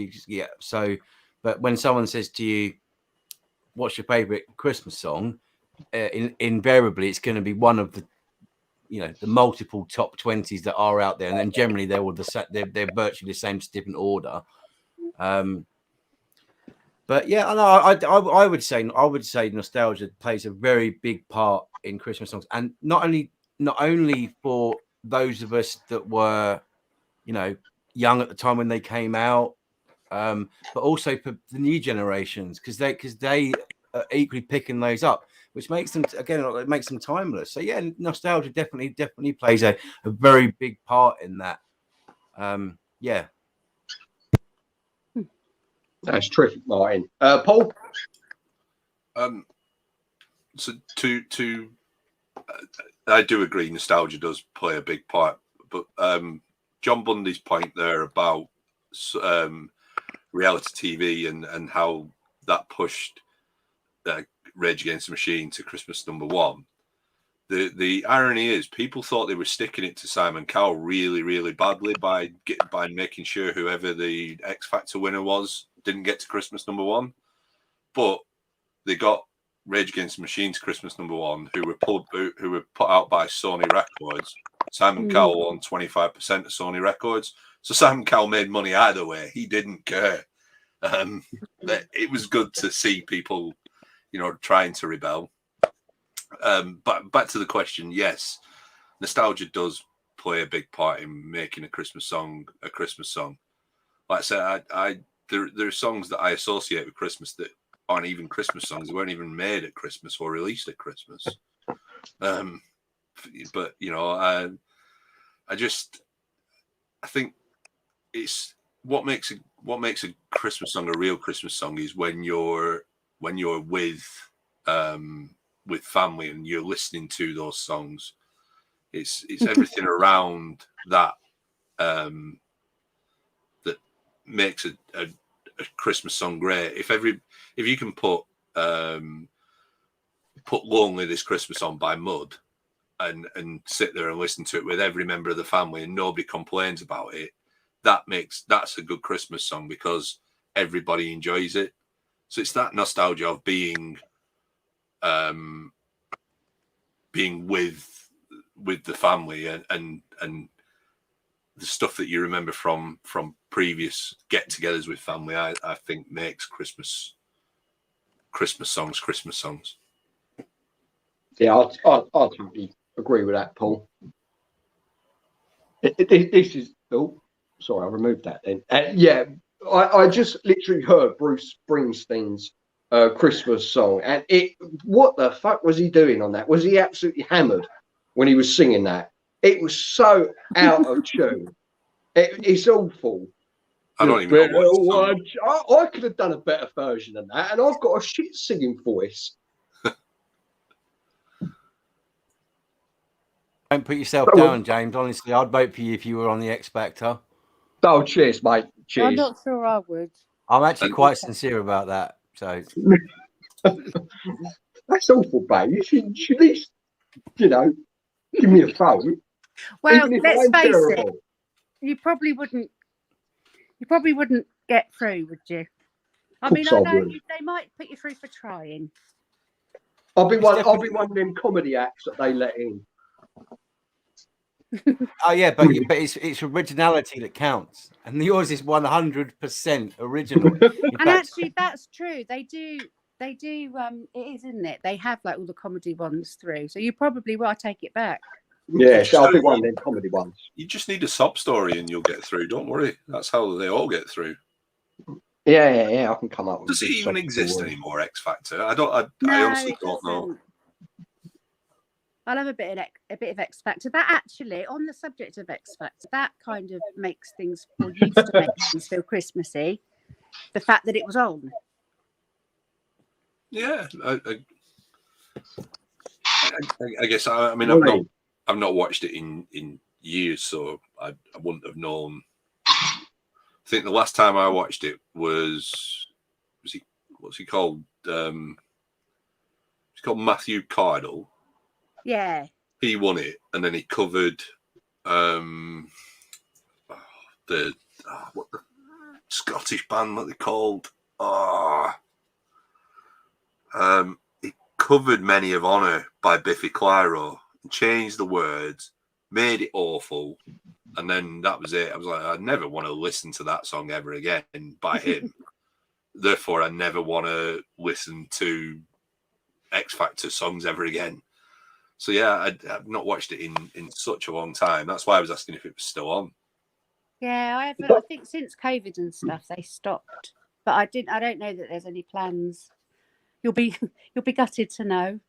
But when someone says to you, what's your favorite Christmas song? Invariably it's going to be one of the multiple top 20s that are out there, and then generally they're virtually the same, just different order. But yeah, I would say nostalgia plays a very big part in Christmas songs, and not only for those of us that were young at the time when they came out, but also for the new generations, because they are equally picking those up, which makes them timeless. So yeah, nostalgia definitely plays a very big part in that. Yeah. That's terrific, Martin. Paul? So I do agree nostalgia does play a big part, but John Bundy's point there about reality TV and how that pushed Rage Against the Machine to Christmas #1. The irony is people thought they were sticking it to Simon Cowell really, really badly by making sure whoever the X Factor winner was didn't get to Christmas #1, but they got Rage Against the Machine to Christmas #1, who were put out by Sony Records. Simon Cowell won 25% of Sony Records, so Simon Cowell made money either way. He didn't care. It was good to see people, trying to rebel. But back to the question, yes, nostalgia does play a big part in making a Christmas song a Christmas song. Like I said, there are songs that I associate with Christmas that aren't even Christmas songs. They weren't even made at Christmas or released at Christmas. But you know, I think it's what makes a Christmas song a real Christmas song is when you're with family and you're listening to those songs. It's everything around that that makes a Christmas song great. If you can put Lonely This Christmas on by Mud and sit there and listen to it with every member of the family and nobody complains about it, that's a good Christmas song because everybody enjoys it. So it's that nostalgia of being with the family and the stuff that you remember from previous get-togethers with family. I think makes Christmas songs. Yeah, I totally agree with that, Paul. This is sorry, I removed that then. Yeah, I just literally heard Bruce Springsteen's Christmas song, and what the fuck was he doing on that? Was he absolutely hammered when he was singing that? It was so out of tune. It's awful. I don't even know what I could have done a better version than that, and I've got a shit singing voice. Don't put yourself down, James. Honestly, I'd vote for you if you were on the X Factor. Oh, cheers, mate. Cheers. I'm not sure I would. I'm actually quite sincere about that. So that's awful, babe. You should at least, give me a phone. Well, let's face it. You probably wouldn't get through, would you? I mean, I know they might put you through for trying. I'll be one of them comedy acts that they let in. Oh yeah, but it's originality that counts, and yours is 100% original. And actually, that's true. They do. It is, isn't it? They have like all the comedy ones through, so you probably will. I take it back. Yeah, so I'll be one of them comedy ones. You just need a sob story and you'll get through. Don't worry. That's how they all get through. Yeah. I can come up with. Does it even exist anymore? X Factor? I honestly don't know. I love a bit of X Factor. That actually, on the subject of X Factor, that kind of makes things, or used to make things feel Christmassy. The fact that it was on. Yeah, I guess. I mean, I've not watched it in years, so I wouldn't have known. I think the last time I watched it what's he called? He's called Matthew Cardle. Yeah. He won it, and then he covered what the Scottish band that they called. He covered Many of Honor by Biffy Clyro, changed the words, made it awful, and then that was it. I was like, I never want to listen to that song ever again by him. Therefore, I never want to listen to X Factor songs ever again. So yeah, I've not watched it in such a long time. That's why I was asking if it was still on. Yeah, I think since COVID and stuff they stopped. But I don't know that there's any plans. You'll be gutted to know.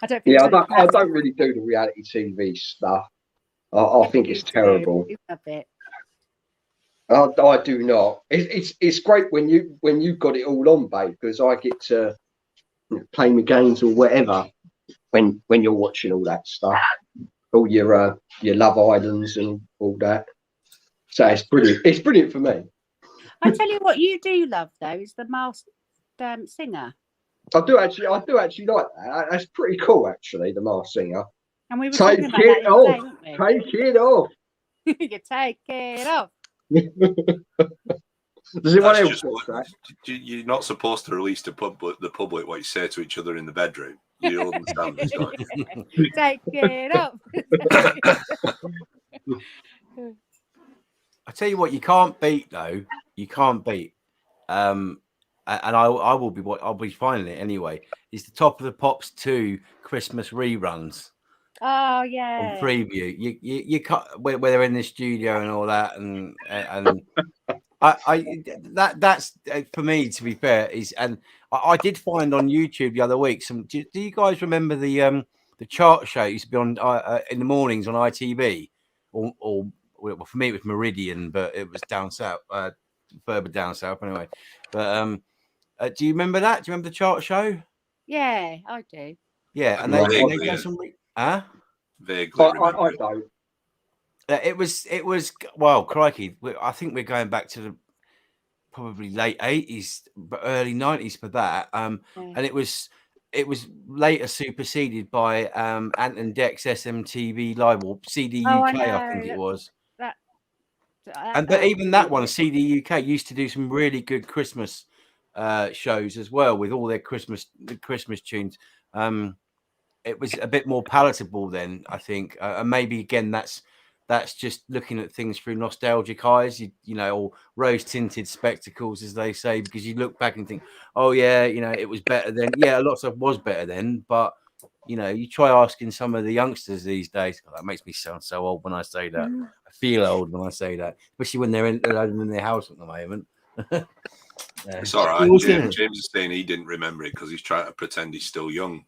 I don't think. Yeah, I don't really do the reality TV stuff. I think it's terrible. A bit. I do not. It's great when you've got it all on, babe, because I get to play my games or whatever when you're watching all that stuff, all your Love Islands and all that. So it's brilliant. It's brilliant for me. I tell you what, you do love though is the Masked Singer. I do actually like that. That's pretty cool, actually. The Masked Singer. And we were Take it off. Take it off. You take it off. Does anyone else watch that? You're not supposed to release to the public what you say to each other in the bedroom. You understand this, don't you? Take it off. I tell you what, you can't beat though. You can't beat. And I'll be finding it anyway. It's the Top of the Pops 2 Christmas reruns. Oh yeah. On preview, you can't where they're in the studio and all that, and that's for me, to be fair, is, and I did find on YouTube the other week some. Do you guys remember the the chart show used to be on in the mornings on ITV, or well, for me it was Meridian, but it was down south, further down south anyway. But do you remember that? Do you remember the chart show? Yeah, I do. Yeah, and Vaguely, they yeah. done some. Huh? Vaguely remember I it. don't. It was well, crikey. I think we're going back to the probably late 80s, but early 90s for that. And it was later superseded by Ant and Dex SMTV Live or CD Oh, UK, I I think it was. That But even that one, CD UK, used to do some really good Christmas shows as well with all their Christmas tunes. It was a bit more palatable then, I think, and maybe again that's just looking at things through nostalgic eyes, you know, or rose tinted spectacles, as they say, because you look back and think, oh yeah, you know, it was better then. Yeah, a lot of stuff was better then, but you know, you try asking some of the youngsters these days. God, that makes me sound so old when I say that. I feel old when I say that, especially when they're alone in their house at the moment. Yeah. It's all right. James is saying he didn't remember it because he's trying to pretend he's still young.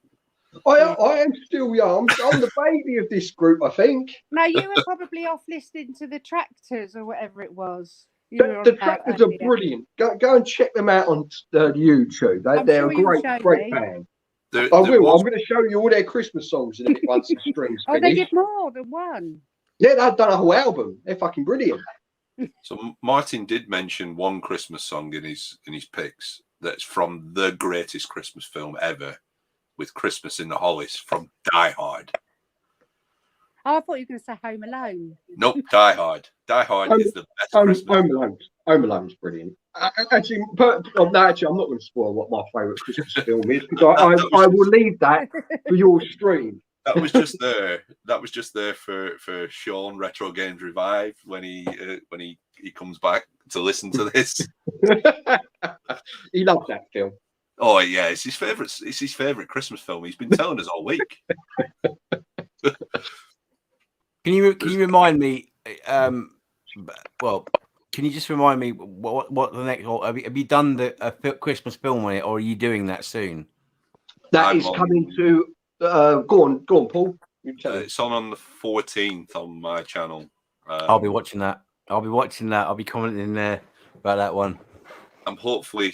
I am still young. I'm the baby of this group, I think. No, you were probably off listening to the Tractors or whatever it was. The Tractors are brilliant. Go and check them out on YouTube. They're a great band. I will. I'm going to show you all their Christmas songs in it once the stream's Oh, finished. they did more than one. Yeah, they've done a whole album. They're fucking brilliant. So Martin did mention one Christmas song in his picks that's from the greatest Christmas film ever, with Christmas in the Hollies, from Die Hard. Oh, I thought you were going to say Home Alone. Nope, Die Hard. Die Hard is the best Christmas. Home Alone's brilliant. Actually, I'm not going to spoil what my favourite Christmas film is, because I will leave that for your stream. That was just there. That was just there for Sean Retro Games Revive when he comes back to listen to this. He loves that film. Oh yeah, it's his favorite. It's his favorite Christmas film. He's been telling us all week. Can you remind me? Well, can you just remind me what the next? Have you done a Christmas film on it, or are you doing that soon? That is coming to. Go on, Paul. It's on the 14th on my channel. I'll be watching that. I'll be commenting there about that one. I'm hopefully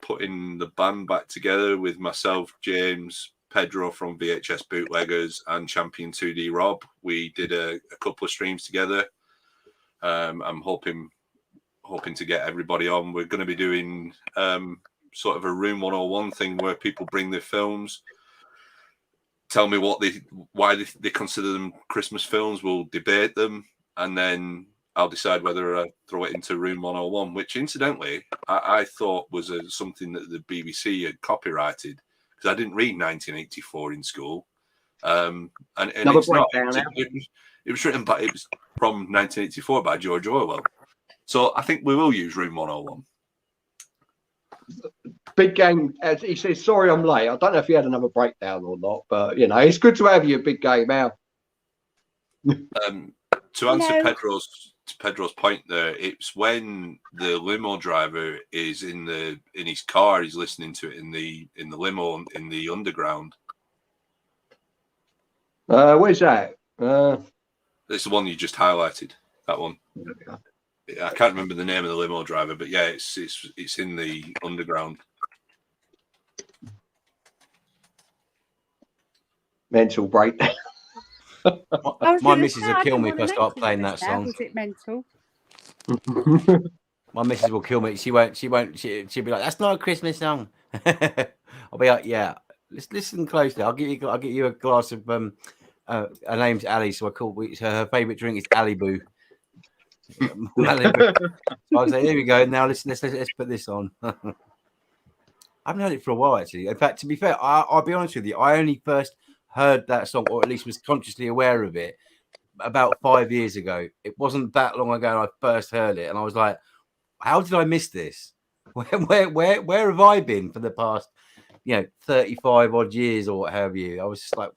putting the band back together with myself, James, Pedro from VHS Bootleggers, and Champion 2D Rob. We did a couple of streams together. I'm hoping to get everybody on. We're going to be doing sort of a Room 101 thing where people bring their films, tell me why they consider them Christmas films. We'll debate them, and then I'll decide whether I throw it into Room 101, which incidentally I thought was something that the BBC had copyrighted, because I didn't read 1984 in school, and it's not. It was written by, it was from 1984 by George Orwell. So I think we will use Room 101. Big Game, as he says, sorry I'm late. I don't know if you had another breakdown or not, but you know, it's good to have you, Big Game out. To answer Pedro's point there, it's when the limo driver is in his car, he's listening to it in the limo in the underground. Where's that? It's the one you just highlighted. That one. I can't remember the name of the limo driver, but yeah, it's in the underground. Mental breakdown. My missus will kill me if I start playing that song. Was it mental? My missus will kill me. She'll be like, "That's not a Christmas song." I'll be like, "Yeah, listen closely. I'll get you a glass of her name's Ali, so her favourite drink is Alibu. So I'll say, "Here we go. Now let's put this on." I haven't heard it for a while, actually. In fact, to be fair, I'll be honest with you. I only first heard that song, or at least was consciously aware of it, about 5 years ago. It wasn't that long ago I first heard it, and I was like, "How did I miss this? Where have I been for the past, 35 odd years or what have you?" I was just like,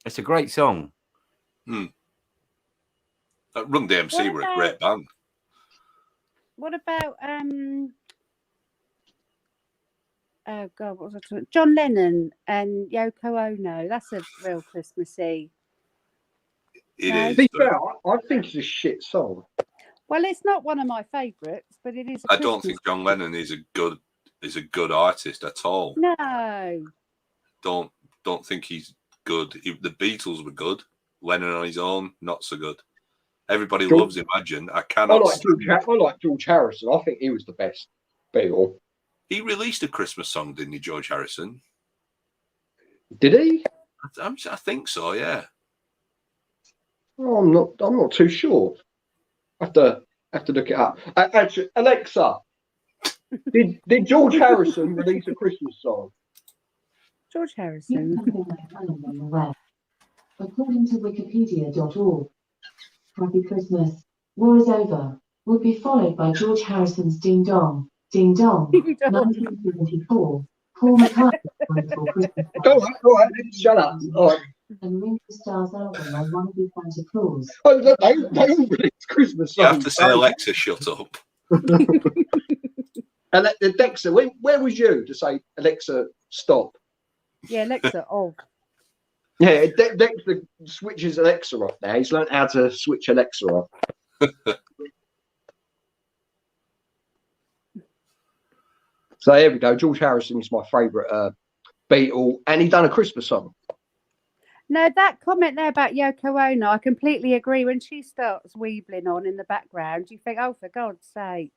it's a great song. Run DMC were a great band. What about Oh God, what was I talking? John Lennon and Yoko Ono. That's a real Christmassy. It No. is. To be but fair, I think it's a shit song. Well, it's not one of my favourites, but it is. I don't think John Lennon is a good artist at all. No. Don't think he's good. The Beatles were good. Lennon on his own, not so good. Everybody loves Imagine. I like George Harrison. I think he was the best Beatle. He released a Christmas song, didn't he, George Harrison? Did he? I think so. Yeah. Oh, I'm not too sure. I have to look it up. Actually, Alexa, did George Harrison release a Christmas song? George Harrison. According to Wikipedia.org, Happy Christmas, War is Over would be followed by George Harrison's Ding Dong, 1974, Paul McCartney's for Christmas. All right, shut up. All right. And Ringo Starr's album, I Want to Be Santa Claus. Oh, they all release Christmas songs. You have to say, Alexa, shut up. And Dexter, where was you to say, Alexa, stop? Yeah, Alexa. Oh. Yeah, Dexter switches Alexa off now. He's learned how to switch Alexa off. So there we go. George Harrison is my favourite Beatle, and he done a Christmas song. No, that comment there about Yoko Ono, I completely agree. When she starts weebling on in the background, you think, oh, for God's sake.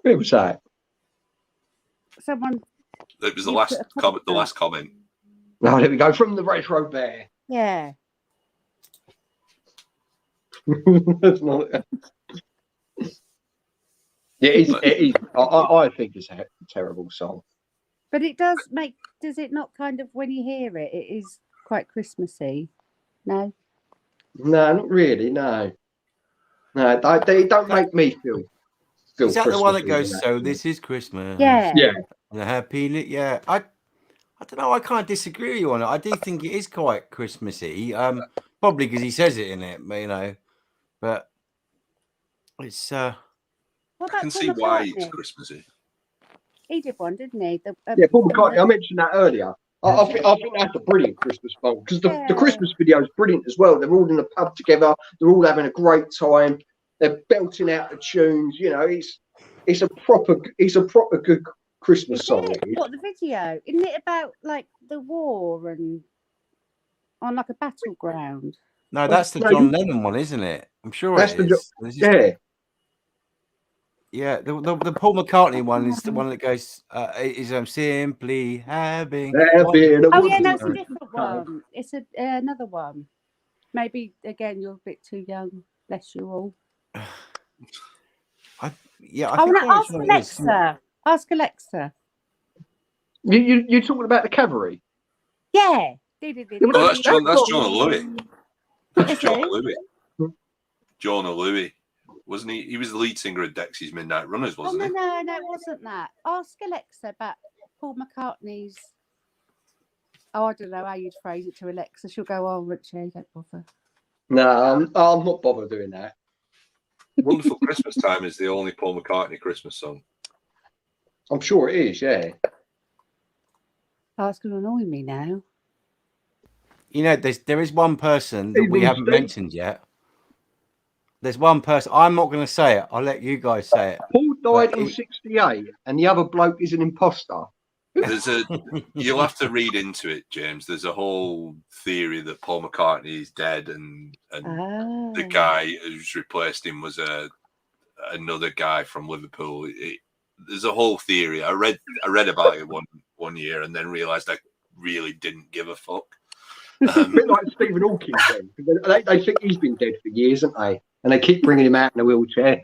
Where was that? Someone. It was the last comment. Oh, there we go. From the Retro Bear. Yeah. That's not. Yeah, it is. I think it's a terrible song. But it does it not kind of, when you hear it, it is quite Christmassy? No? No, not really, no. No, they don't make me feel Is that the one that Christmassy, goes, so this is Christmas? Yeah. Yeah. The happy, yeah. I don't know, I can't disagree with you on it. I do think it is quite Christmassy. Probably because he says it in it, but it's I can see why it's Christmassy. He did one, didn't he? Yeah, Paul McCartney. I mentioned that earlier. I think that's a brilliant Christmas song because the Christmas video is brilliant as well. They're all in the pub together. They're all having a great time. They're belting out the tunes. You know, it's a proper good Christmas song. What, the video? Isn't it about like the war and on like a battleground? no, that's the John Lennon one, isn't it? I'm sure it is. Yeah. Yeah, the Paul McCartney one is the one that goes is simply having. Oh yeah, no, it's a different one. It's another one. Maybe again you're a bit too young. Bless you all. I want to ask Alexa. Ask Alexa. You talking about the cavalry? Yeah. Oh, that's John Louis. That's John it? Louis. John Louis. Wasn't he? He was the lead singer of Dexy's Midnight Runners, wasn't he? No, it wasn't that. Ask Alexa about Paul McCartney's. Oh, I don't know how you'd phrase it to Alexa. She'll go, "Oh, Richie, don't bother." No, I'm not bothered doing that. Wonderful Christmas Time is the only Paul McCartney Christmas song. I'm sure it is. Yeah. Oh, it's going to annoy me now. You know, there is one person that we haven't mentioned yet. There's one person. I'm not going to say it. I'll let you guys say it. Paul died in '68, and the other bloke is an imposter. You'll have to read into it, James. There's a whole theory that Paul McCartney is dead, and the guy who's replaced him was another guy from Liverpool. There's a whole theory. I read about it one year, and then realised I really didn't give a fuck. A bit like Stephen Hawking, then. They think he's been dead for years, haven't they? And they keep bringing him out in a wheelchair.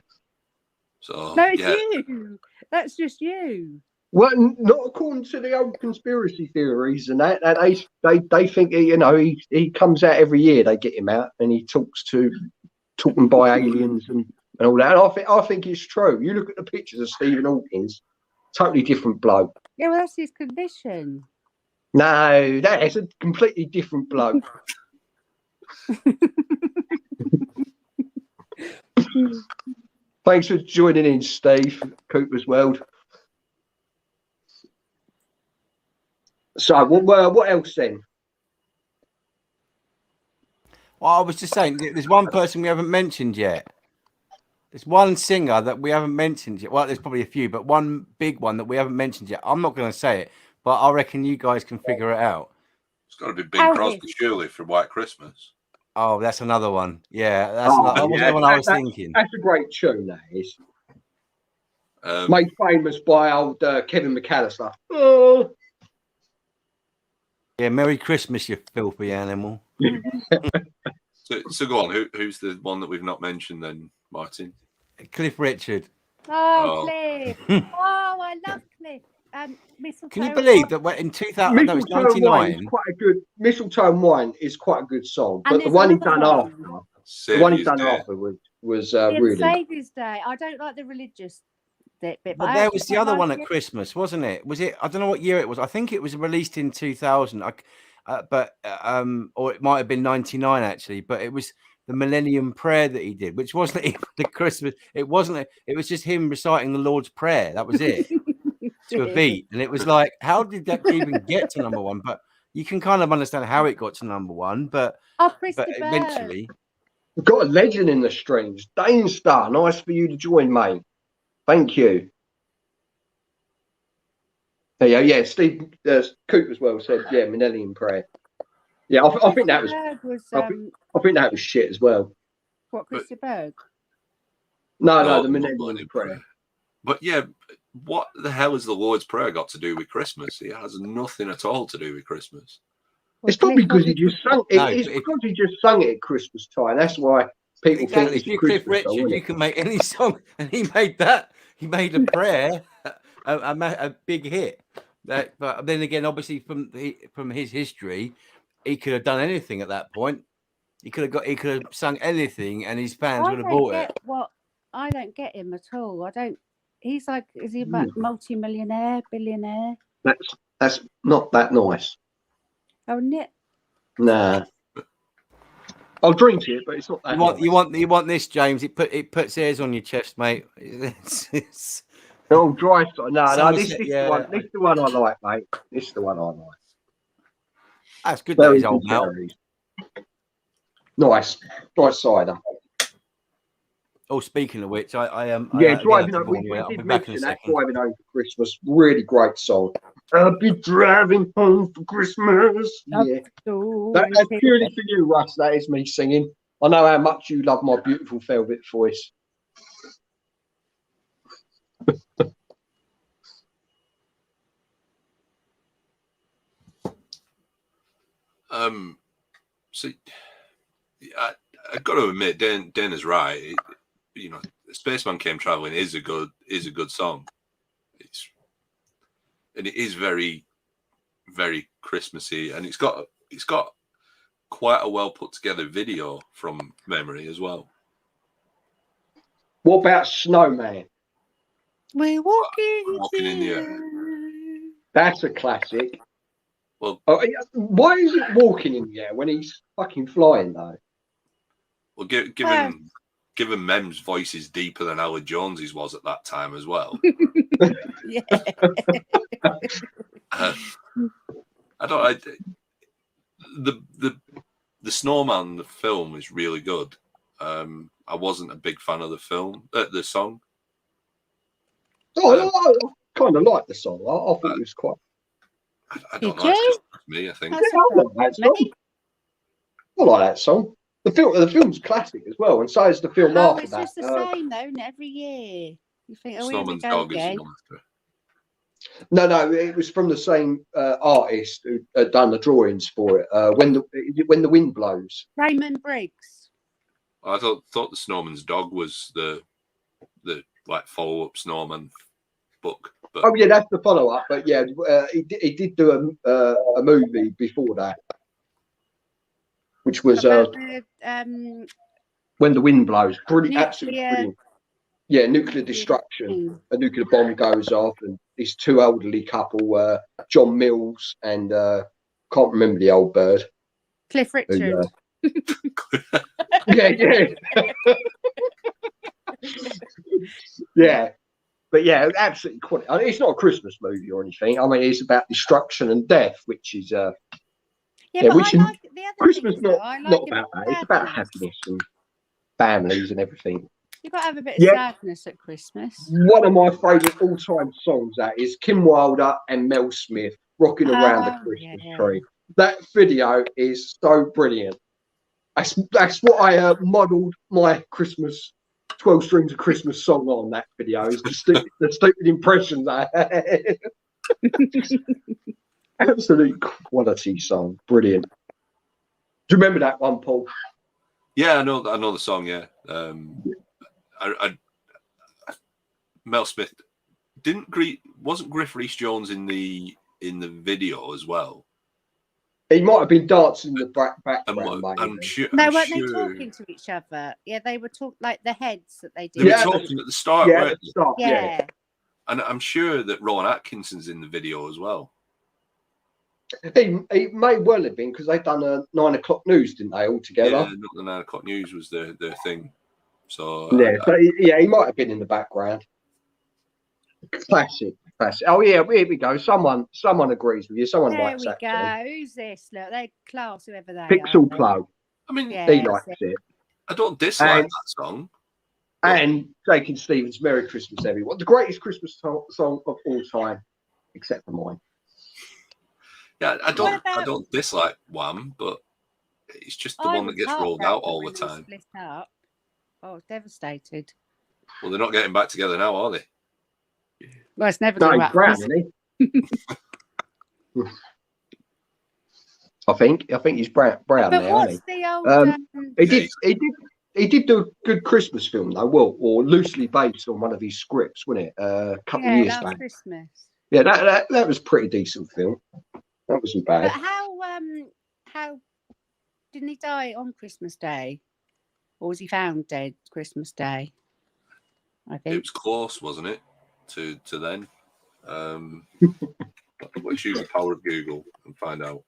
So no, it's you. That's just you. Well, not according to the old conspiracy theories and that. They think he comes out every year. They get him out and he talking by aliens and all that. And I think it's true. You look at the pictures of Stephen Hawking's, totally different bloke. Yeah, well, that's his condition. No, that is a completely different bloke. Thanks for joining in, Steve. Cooper's World. So what else then? Well, I was just saying, there's one person we haven't mentioned yet. There's one singer that we haven't mentioned yet. Well, there's probably a few, but one big one that we haven't mentioned yet. I'm not going to say it, but I reckon you guys can figure it out. It's got to be Bing Crosby, surely, for White Christmas. Oh, that's another one. Yeah, that wasn't the one I was thinking. That's a great tune, that is. Made famous by old Kevin McAllister. Oh. Yeah, Merry Christmas, you filthy animal. So go on. Who's the one that we've not mentioned then, Martin? Cliff Richard. Oh, Cliff. Oh, I love Cliff. Can you believe that in 2000? No, it's 99. Mistletoe and Wine is quite a good song, but the one he's done after, was really. Saviour's Day. I don't like the religious bit. But there was the other one at Christmas, wasn't it? Was it? I don't know what year it was. I think it was released in 2000. Or it might have been 99 actually. But it was the Millennium Prayer that he did, which wasn't even the Christmas. It wasn't. It was just him reciting the Lord's Prayer. That was it. To a beat, and it was like, how did that even get to number one? But you can kind of understand how it got to number one. But eventually, we've got a legend in the streams. Dane Star, nice for you to join, mate. Thank you. There you go. Yeah, Steve Coop as well said, yeah, Millennium Prayer. Yeah, I think that was. I think that was shit as well. What, Christy Berg? No, the Millennium Prayer. But yeah, what the hell has the Lord's Prayer got to do with Christmas? It has nothing at all to do with Christmas. It's probably because he just sung it. It's because he just sung it at Christmas time. That's why people think it's Cliff Richard. You can make any song, and he made that. He made a prayer a big hit. But then again, obviously from his history, he could have done anything at that point. He could have sung anything, and his fans would have bought it. I don't get him at all. I don't. He's like, is he a multi-millionaire, billionaire? That's not that nice. Oh, Nick. Nah. I'll drink it, but it's not that nice. You want this, James? It puts hairs on your chest, mate. Oh, dry side. No, this is the one I like, mate. This is the one I like. That's good. That is old mouth. Nice. Dry cider. Oh, speaking of which, I am. Driving home. We did mention that driving home for Christmas. Really great song. I'll be driving home for Christmas. Yeah, that's purely for you, Russ. That is me singing. I know how much you love my beautiful velvet voice. So I've got to admit, Dan is right. You know, Spaceman Came Traveling is a good song. It is very, very Christmassy, and it's got quite a well put together video from memory as well. What about Snowman? We're walking in the air. That's a classic. Well, why is it Walking in the Air when he's fucking flying though? Well, given Mem's voice is deeper than Alan Jones's was at that time as well. Yeah. The Snowman, the film, is really good. I wasn't a big fan of the song. Oh, I kind of like the song. I thought it was quite. I don't know. It's just me, I think. I like that song. The film's classic as well, and so is the film after it's that. It's just the same though, every year. You think, Snowman's Dog is No, it was from the same artist who had done the drawings for it. When the Wind Blows. Raymond Briggs. I thought the Snowman's Dog was the like follow-up Snowman book. But... Oh yeah, that's the follow-up. But yeah, he did do a movie before that, which was When the Wind Blows. Brilliant, absolutely brilliant. Yeah, nuclear destruction. A nuclear bomb goes off, and this two elderly couple, John Mills and can't remember the old bird. Cliff Richard. Yeah. Yeah. But yeah, absolutely quality. I mean, it's not a Christmas movie or anything. I mean, it's about destruction and death, which is Yeah, yeah, but which I is like the other Christmas. things, though. Not I like not a bit about of that. It's about sadness. happiness and families and everything. You've got to have a bit of Yeah. sadness at Christmas. One of my favourite all-time songs that is Kim Wilder and Mel Smith rocking around the Oh, Christmas yeah. tree. That video is so brilliant. That's what I modelled my Christmas 12 Strings of Christmas song on. That video is the stupid impressions I had. Absolute quality song, brilliant. Do you remember that one, Paul? Yeah, I know the song. Yeah, Mel Smith wasn't Griff Rhys-Jones in the video as well? He might have been dancing in the background. I'm sure. No, weren't they talking to each other? Yeah, they were talking like the heads that they did. They were talking at the start, yeah, weren't at the start, yeah. And I'm sure that Rowan Atkinson's in the video as well. He may well have been because they've done a 9 o'clock news, didn't they, all together? Yeah, not the 9 o'clock news was their thing. So yeah, he might have been in the background. Classic. Oh yeah, here we go. Someone agrees with you. Someone There likes we that. go. Who's this? Look, they're Claus, whoever they Pixel are. Plug. I mean, he likes it. I don't dislike that song. And Jake and Stevens, Merry Christmas, everyone. The greatest Christmas song of all time, except for mine. Yeah, I don't dislike Wham, but it's just the one that gets rolled out all the time. Split up. I was devastated. Well, they're not getting back together now, are they? Well, it's never going to happen. Brown, isn't he? I think he's brown But now. what's the old? He did do a good Christmas film though, or loosely based on one of his scripts, wasn't it? A couple of years Last back. Christmas. Yeah, that was a pretty decent film. That wasn't bad. But how didn't he die on Christmas Day, or was he found dead Christmas Day? I think it was close, wasn't it? To then. Let's use the power of Google and find out.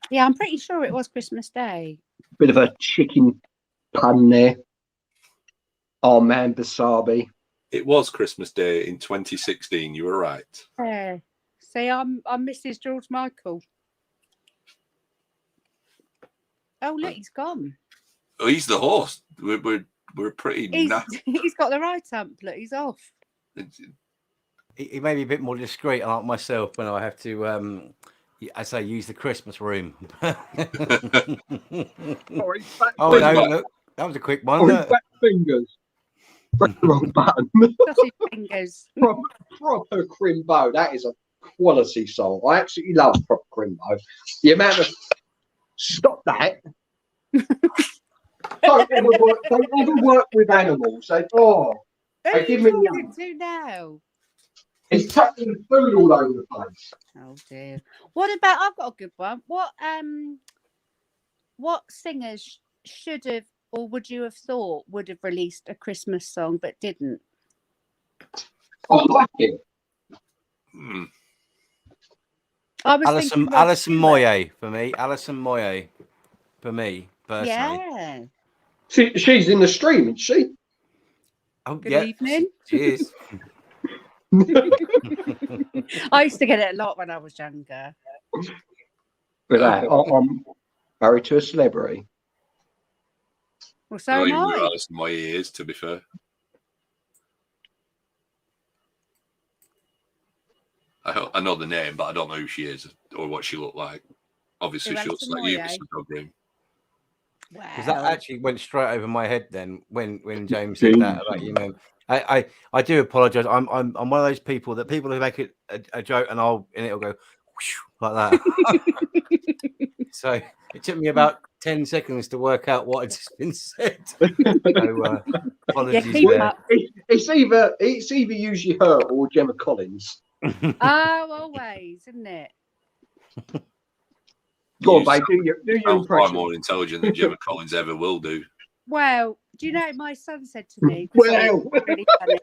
Yeah, I'm pretty sure it was Christmas Day. Bit of a chicken pun there. Oh man, Busubi. It was Christmas Day in 2016. You were right. Yeah. See, I'm Mrs. George Michael. Oh look, he's gone. Oh, he's the host. We're pretty. He's got the right amp. Look, he's off. He may be a bit more discreet, like myself, when I have to, I say, use the Christmas room. Oh, no, look, that was a quick one. Fat fingers. Press the wrong button. Sausage fingers. Proper Crimbo. That is a quality song. I absolutely love Proper Crimbo. The amount of stop that. Don't ever work with animals. They give me to now. It's tucking food all over the place. Oh dear. What about? I've got a good one. What singers should have, or would you have thought would have released a Christmas song but didn't? I like it. Alison Moyet for me. Alison Moyet for me personally. Yeah. She's in the stream, isn't she? Oh, Good evening. She is. I used to get it a lot when I was younger. But I'm married to a celebrity. Well, so am I. Alison Moyet is, to be fair. I know the name, but I don't know who she is or what she looked like. Obviously, she looks like you, Mr. Green. Wow. Because that actually went straight over my head then when James said that about you know. I do apologise. I'm one of those people who make it a joke and it'll go whoosh, like that. So it took me about 10 seconds to work out what had just been said. So, apologies there. It's either usually her or Gemma Collins. Oh, always, isn't it? Go on, babe. Do your impression. Far more intelligent than Gemma Collins ever will do. Well, do you know my son said to me? Well, really funny.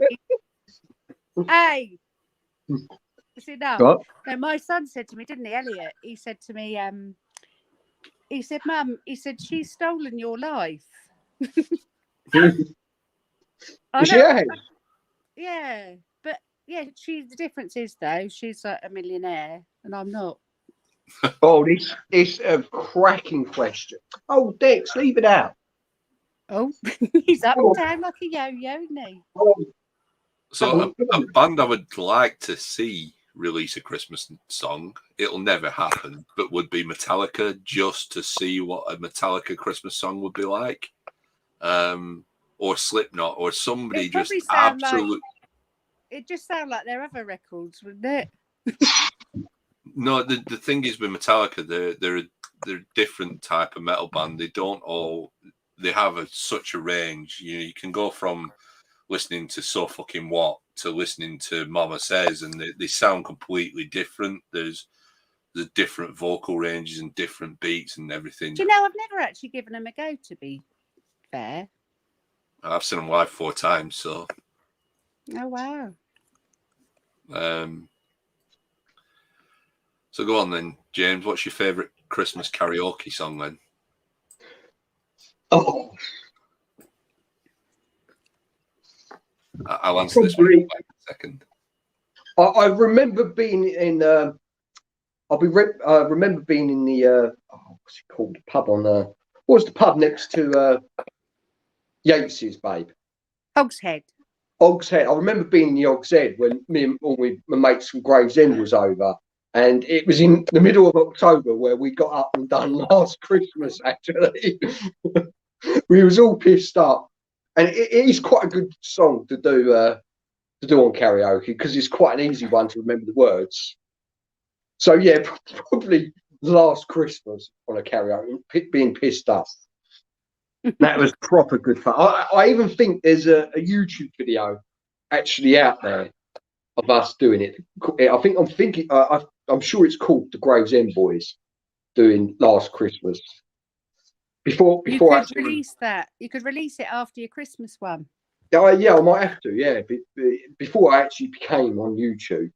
Hey, is it now? What? No, my son said to me, didn't he, Elliot? He said to me, he said, "Mum," he said, "she's stolen your life." Yeah. Yeah, but Yeah, the difference is though, she's like a millionaire and I'm not. Oh, this is a cracking question. Oh, Dex, leave it out. Oh, he's up Oh. and down like a yo-yo, isn't he? Oh, So a band I would like to see release a Christmas song, it'll never happen, but would be Metallica, just to see what a Metallica Christmas song would be like. Or Slipknot, or somebody just absolute. It just sound like their other records, wouldn't it? No, the thing is with Metallica, they're a different type of metal band. They have such a range. You can go from listening to So Fucking What to listening to Mama Says, and they sound completely different. There's different vocal ranges and different beats and everything. Do you know, I've never actually given them a go, to be fair. I've seen them live 4 times, so. Oh wow. So go on then, James. What's your favourite Christmas karaoke song then? oh. I'll answer this one in a second. I remember being in. Remember being in the. What's it called? The pub on the. What was the pub next to Yates's, babe? Hogshead. Hogshead. I remember being in the Hogshead when me and all my mates from Gravesend was over, and it was in the middle of October where we got up and done Last Christmas. Actually, we was all pissed up, and it is quite a good song to do on karaoke because it's quite an easy one to remember the words. So yeah, probably Last Christmas on a karaoke, being pissed up. That was proper good fun. I even think there's a YouTube video actually out there of us doing it. I'm sure it's called the Gravesend Boys doing Last Christmas. Before You could actually release that. You could release it after your Christmas one. yeah, I might have to. Yeah, before I actually became on YouTube.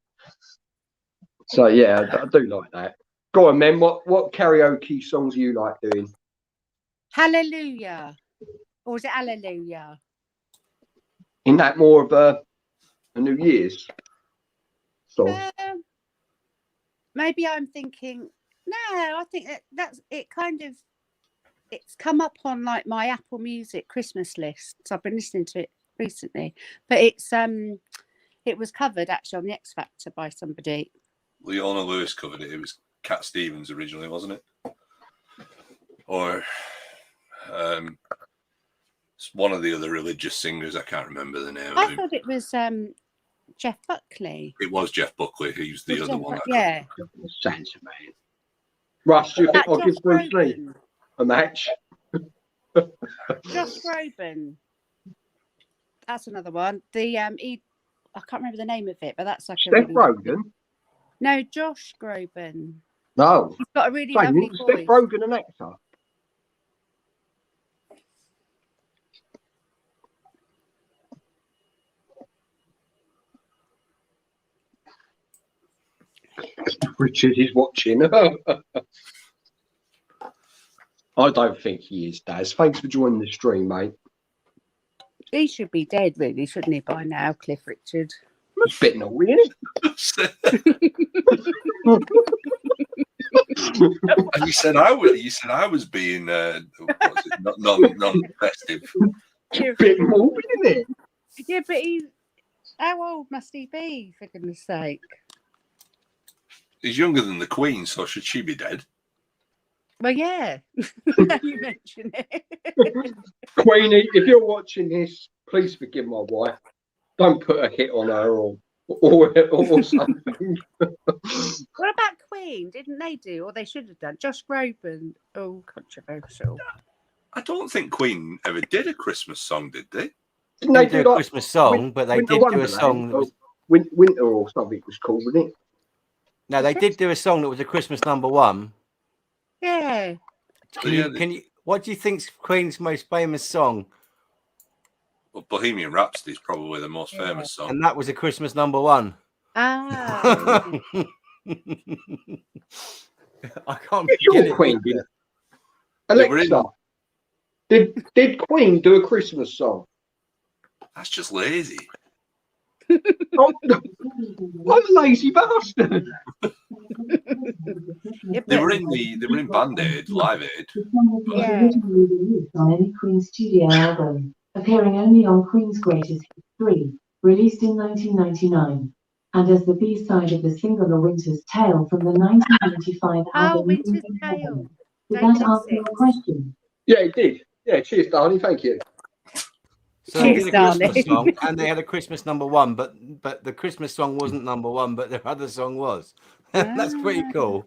So yeah, I do like that. Go on, man. What karaoke songs you like doing? Hallelujah. Or is it Hallelujah? Isn't that more of a New Year's song? Maybe I'm thinking, no, I think that's it. It's come up on like my Apple Music Christmas list. So I've been listening to it recently, but it was covered actually on the X Factor by somebody. Leona Lewis covered it. It was Cat Stevens originally, wasn't it? Or it's one of the other religious singers. I can't remember the name. I thought it was Jeff Buckley. It was Jeff Buckley. Who's the other one? Yeah. Santa man. Russ, do you think I'll give Bruce Lee a match? Josh Groban. That's another one. I can't remember the name of it, but that's like Steph Rogen. No, Josh Groban. No. He's got a really lovely voice. Steph Rogen an actor? Richard is watching. I don't think he is, Daz. Thanks for joining the stream, mate. He should be dead, really, shouldn't he, by now, Cliff Richard? That's a bit naughty, isn't And you said I was being non-festive. It's a bit morbid, isn't it? Yeah, but how old must he be, for goodness sake? He's younger than the Queen, so should she be dead? Well, yeah. Now you mention it. Queenie, if you're watching this, please forgive my wife. Don't put a hit on her or something. What about Queen? Didn't they do, or they should have done? Josh Groban. Oh, controversial. I don't think Queen ever did a Christmas song, did they? Didn't They do did a Christmas song, but they did do a song that was Winter or something it was called, wasn't it? no, they did do a song that was a Christmas #1. Yeah. Can you? What do you think's Queen's most famous song? Well, Bohemian Rhapsody is probably the most famous song. And that was a Christmas #1. Ah. I can't Sure, begin it. Queen did. Alexa, did Queen do a Christmas song? That's just lazy. I'm a lazy bastard. Yeah, They but- were in Band Aid, Live Aid. The song was not Yeah. originally released on any Queen studio album, appearing only on Queen's Greatest Hits 3, released in 1999, and as the B-side of the single A Winter's Tale from the 1995 Oh, album. Winter's Living in Tale. Heaven. Did David that answer your Essex. question? Yeah, it did. Yeah, cheers, darling. Thank you. So they Cheers, did a Christmas darling. song, and they had a Christmas #1, but the Christmas song wasn't #1, but their other song was. That's pretty cool.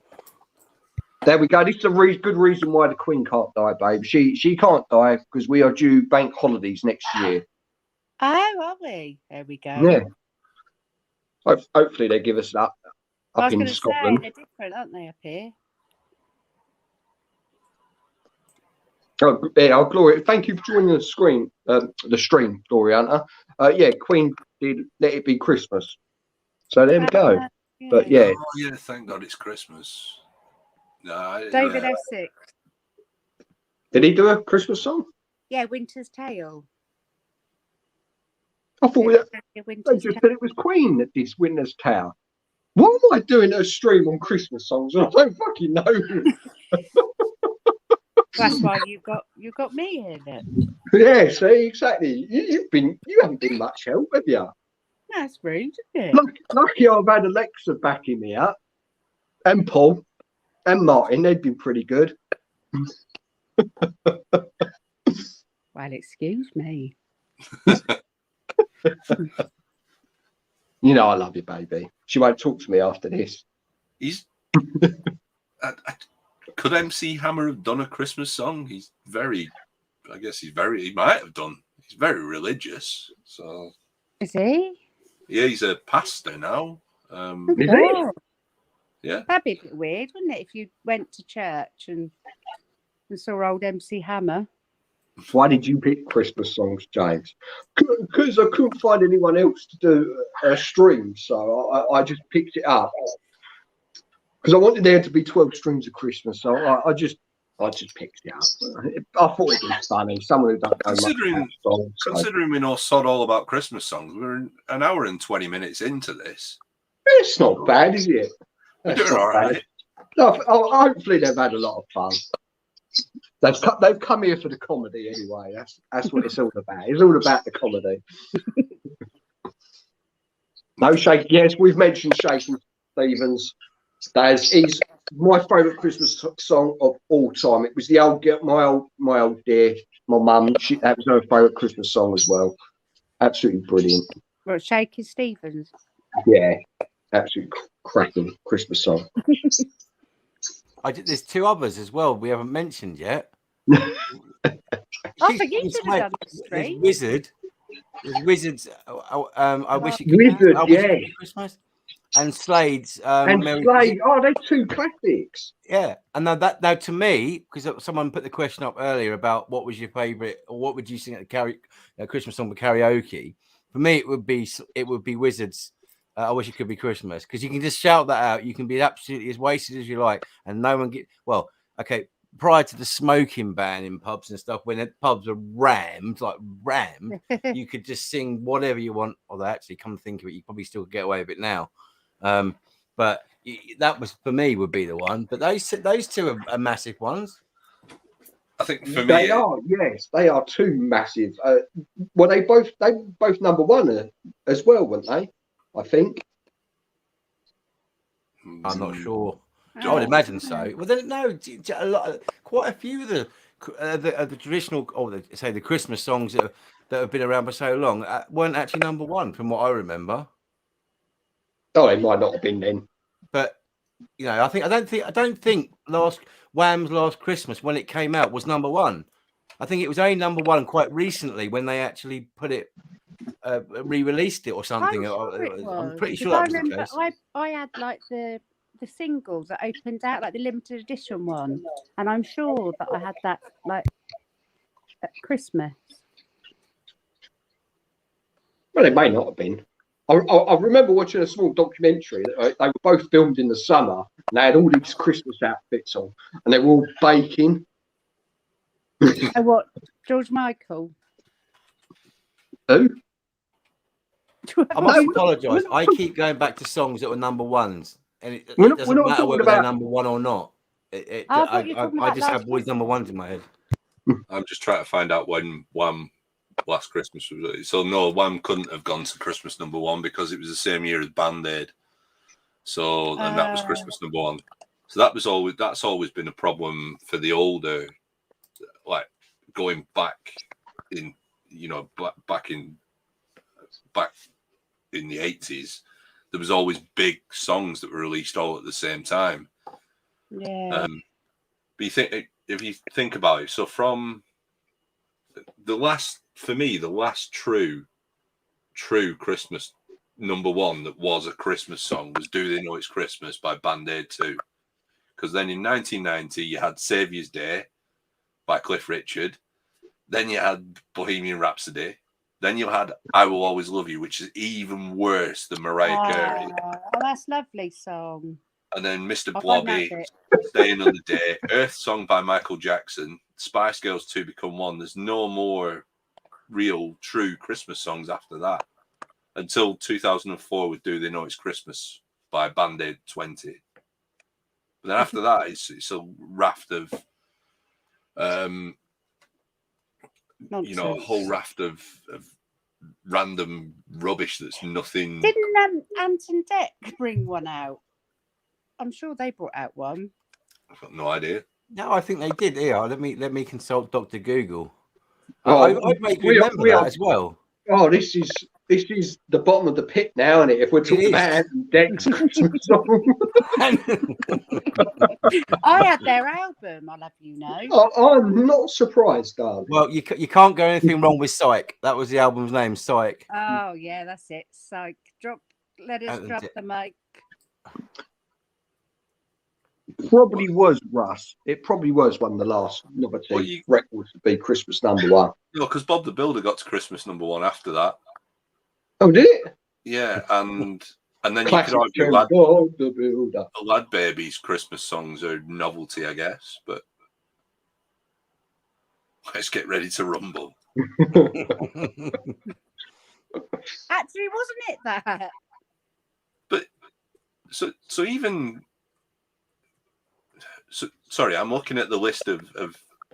There we go. This is a good reason why the Queen can't die, babe. She can't die because we are due bank holidays next year. Oh, are we? There we go. Yeah. Hopefully they give us that I up was in going to say, Scotland. they're different, aren't they, up here? Oh, yeah, Gloria, thank you for joining the stream, Gloria Hunter. Yeah, Queen did Let It Be Christmas. So there we go. But yeah, Oh yeah, thank God it's Christmas. No, David yeah. Essex. did he do a Christmas song? Yeah, Winter's Tale. I thought Yeah, they Winter's just Tale. said it was Queen that did Winter's Tower. Why am I doing a stream on Christmas songs? I don't fucking know. That's why you got me in it. Yeah, see, exactly. You haven't been much help, have you? That's rude, isn't it? Lucky I've had Alexa backing me up, and Paul, and Martin. They've been pretty good. Well, excuse me. You know I love you, baby. She won't talk to me after this. He's. Could MC Hammer have done a Christmas song? He's very. I guess he might have done. He's very religious. So Is he? yeah, he's a pastor now. Is he? Oh, Yeah. that'd be a bit weird, wouldn't it, if you went to church and saw old MC Hammer? Why did you pick Christmas songs, James? Because I couldn't find anyone else to do a stream, so I just picked it up. Because I wanted there to be 12 streams of Christmas, so I just picked it up. I thought it was funny. Someone who don't know much about songs. So. Considering we know sod all about Christmas songs, we're an hour and 20 minutes into this. It's not bad, is it? We're That's doing all not bad. right. No, hopefully they've had a lot of fun. They've come here for the comedy anyway. That's what it's all about. It's all about the comedy. No, Shake. Yes, we've mentioned Shakin' Stevens. He's my favourite Christmas song of all time. It was the old my old dear, my mum. That was her favourite Christmas song as well. Absolutely brilliant. Well, Shakin' Stevens. Yeah, absolutely cracking Christmas song. There's two others as well we haven't mentioned yet. I think you should have done this There's stream. Wizard. There's Wizards. I wish it could. Wizard, I wish it yeah. could be Christmas. And Slade's. And Merry- Slade, they're two classics. Yeah, and now to me, because someone put the question up earlier about what was your favourite, or what would you sing at the Christmas song for karaoke? For me, it would be Wizards. I wish it could be Christmas, because you can just shout that out. You can be absolutely as wasted as you like, and no one get. Well, okay. Prior to the smoking ban in pubs and stuff, when the pubs are rammed, you could just sing whatever you want. Although actually, come to think of it, you probably still get away with it now. But that was for me would be the one. But those two are massive ones. I think for me, They are, yes, they are two massive. Well, they both #1 as well, weren't they? I think. I'm not sure. I Oh, would imagine so. Well, then no, quite a few of the traditional, the Christmas songs that have been around for so long weren't actually #1 from what I remember. Oh, it might not have been then. But I don't think Wham's Last Christmas when it came out was #1. I think it was only #1 quite recently when they actually put it re-released it or something. I'm pretty sure that was the case. I had like the singles that opened out, like the limited edition one, and I'm sure that I had that like at Christmas. Well, it may not have been. I remember watching a small documentary that they were both filmed in the summer, and they had all these Christmas outfits on, and they were all baking. Oh, what, George Michael? Who? I must No, apologise. I keep going back to songs that were number ones, and it We're not doesn't matter talking whether they're about- number one or not. I thought you were talking I about just have Last always number Christmas. ones in my head. I'm just trying to find out when Wham Last Christmas was released. So no, Wham couldn't have gone to Christmas number one because it was the same year as Band Aid. So and that was Christmas number one. So that's always been a problem for the older, like going back in, you know, back in the 80s. There was always big songs that were released all at the same time. Yeah. But if you think about it, so from the last true Christmas number one that was a Christmas song was "Do They Know It's Christmas" by Band Aid 2. Because then in 1990 you had "Saviour's Day" by Cliff Richard, then you had "Bohemian Rhapsody," then you had "I Will Always Love You," which is even worse than Mariah Carey. Oh, that's a lovely song. And then Mr. I find Blobby, that's "Stay Another Day," Earth Song by Michael Jackson, Spice Girls 2 Become One. There's no more real, true Christmas songs after that until 2004 with "Do They Know It's Christmas" by Band Aid 20. But then after that, it's a raft of, you know, a whole raft of random rubbish that's nothing. Didn't Anton Deck bring one out? I'm sure they brought out one. I've got no idea. No, I think they did. Here, let me consult Dr. Google. Oh, I make you remember that as well. Oh, this is the bottom of the pit now, isn't it? If we're talking about Anton Deck's Christmas song. I had their album, I'll have you know. I'm not surprised, darling. Well, you can't go anything wrong with Psych. That was the album's name, Psych. Oh yeah, that's it. Psych. Let us drop the mic. Probably was Russ. It probably was one of the last novelty records to be Christmas number one. No, because Bob the Builder got to Christmas number one after that. Oh, did it? Yeah, and then Classic you could argue Bob the Builder. Lad Baby's Christmas songs are novelty, I guess, but let's get ready to rumble. Actually, wasn't it that? But so even. So, sorry, I'm looking at the list of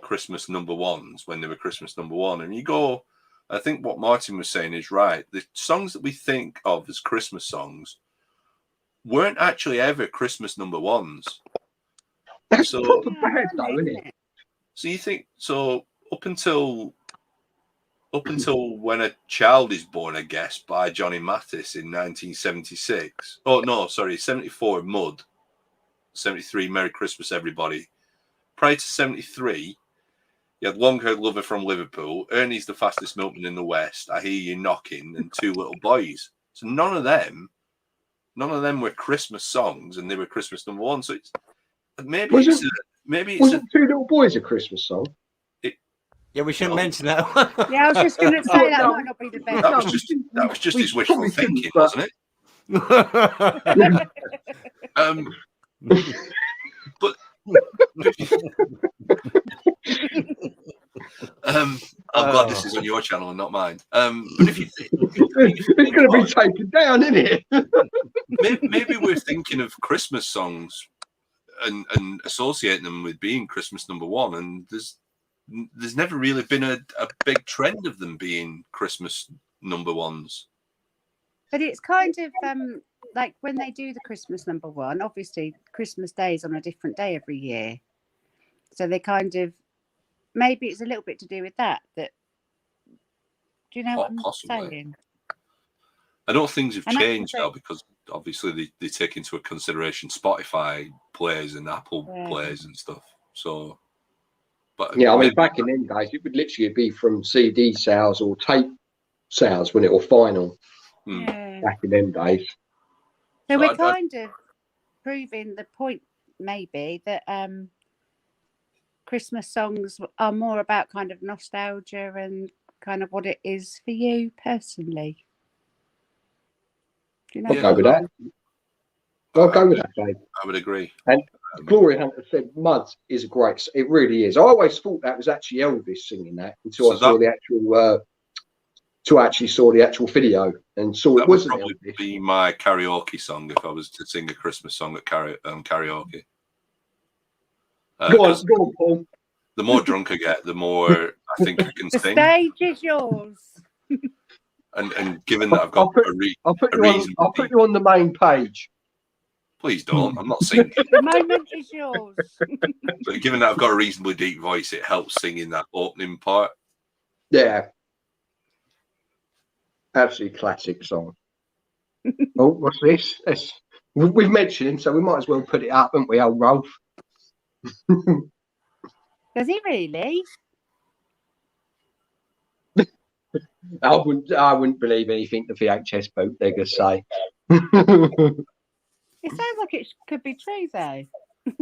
Christmas number ones when they were Christmas number one, and you go, I think what Martin was saying is right. The songs that we think of as Christmas songs weren't actually ever Christmas number ones. That's So proper bad, though, isn't it? So you think so up until When a Child is Born, I guess, by Johnny Mathis in 1976. Oh no, sorry, 74 Mud. 73 Merry Christmas Everybody. Prior to 73, you had Long Haired Lover from Liverpool, Ernie's the Fastest Milkman in the West, I Hear You Knocking, and Two Little Boys. So none of them were Christmas songs, and they were Christmas number one. So it's maybe it's Two Little Boys a Christmas song? Yeah, we shouldn't mention that. Yeah, I was just going to say that might not be the best. That was just his wishful thinking, wasn't it? But I'm glad this is on your channel and not mine. But if you it's going to be taken down, isn't it? maybe we're thinking of Christmas songs and associating them with being Christmas number one, and there's never really been a big trend of them being Christmas number ones. But it's kind of like when they do the Christmas number one, obviously Christmas Day is on a different day every year. So they kind of, maybe it's a little bit to do with that. Do you know what I'm saying? I know things have changed now because obviously they take into consideration Spotify plays and Apple plays and stuff. So, but yeah, I mean, back in them days, it would literally be from CD sales or tape sales when it was final. Yeah. Back in them days. So we're kind of proving the point, maybe, that Christmas songs are more about kind of nostalgia and kind of what it is for you personally. Do you know? I'll go with that. I'll go with that, Dave. I would agree. And Gloria Hunter said Mud is a great, it really is. I always thought that was actually Elvis singing that until I saw the actual actually saw the actual video and saw That it would wasn't probably Elvis. be my karaoke song if I was to sing a Christmas song at karaoke. Go on, Paul. The more drunk I get, the more I think I can The sing. stage is yours. And given that I've got I'll put reason, you on the main page. please don't. I'm not singing. The moment is yours. But given that I've got a reasonably deep voice, it helps singing that opening part. Yeah. Absolutely classic song. Oh, what's this? We've mentioned him, so we might as well put it up, haven't we, old Rolf? Does he really? I wouldn't believe anything the VHS bootleggers say. It sounds like it could be true, though.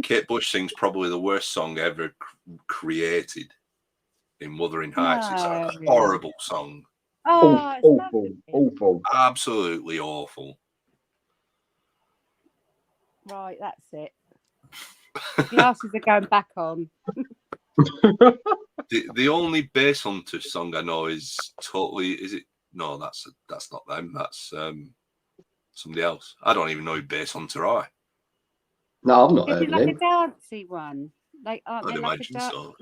Kate Bush sings probably the worst song ever created in Wuthering Heights. It's a horrible song. Oh, Awful. Absolutely awful. Right, that's it. Glasses are going back on. The only Bass Hunter song I know is totally. Is it? No, that's not them. That's somebody else. I don't even know who Bass Hunter are. No, I've not Is heard it of like him. a dancey one? Like, aren't I'd they like imagine a dance? so.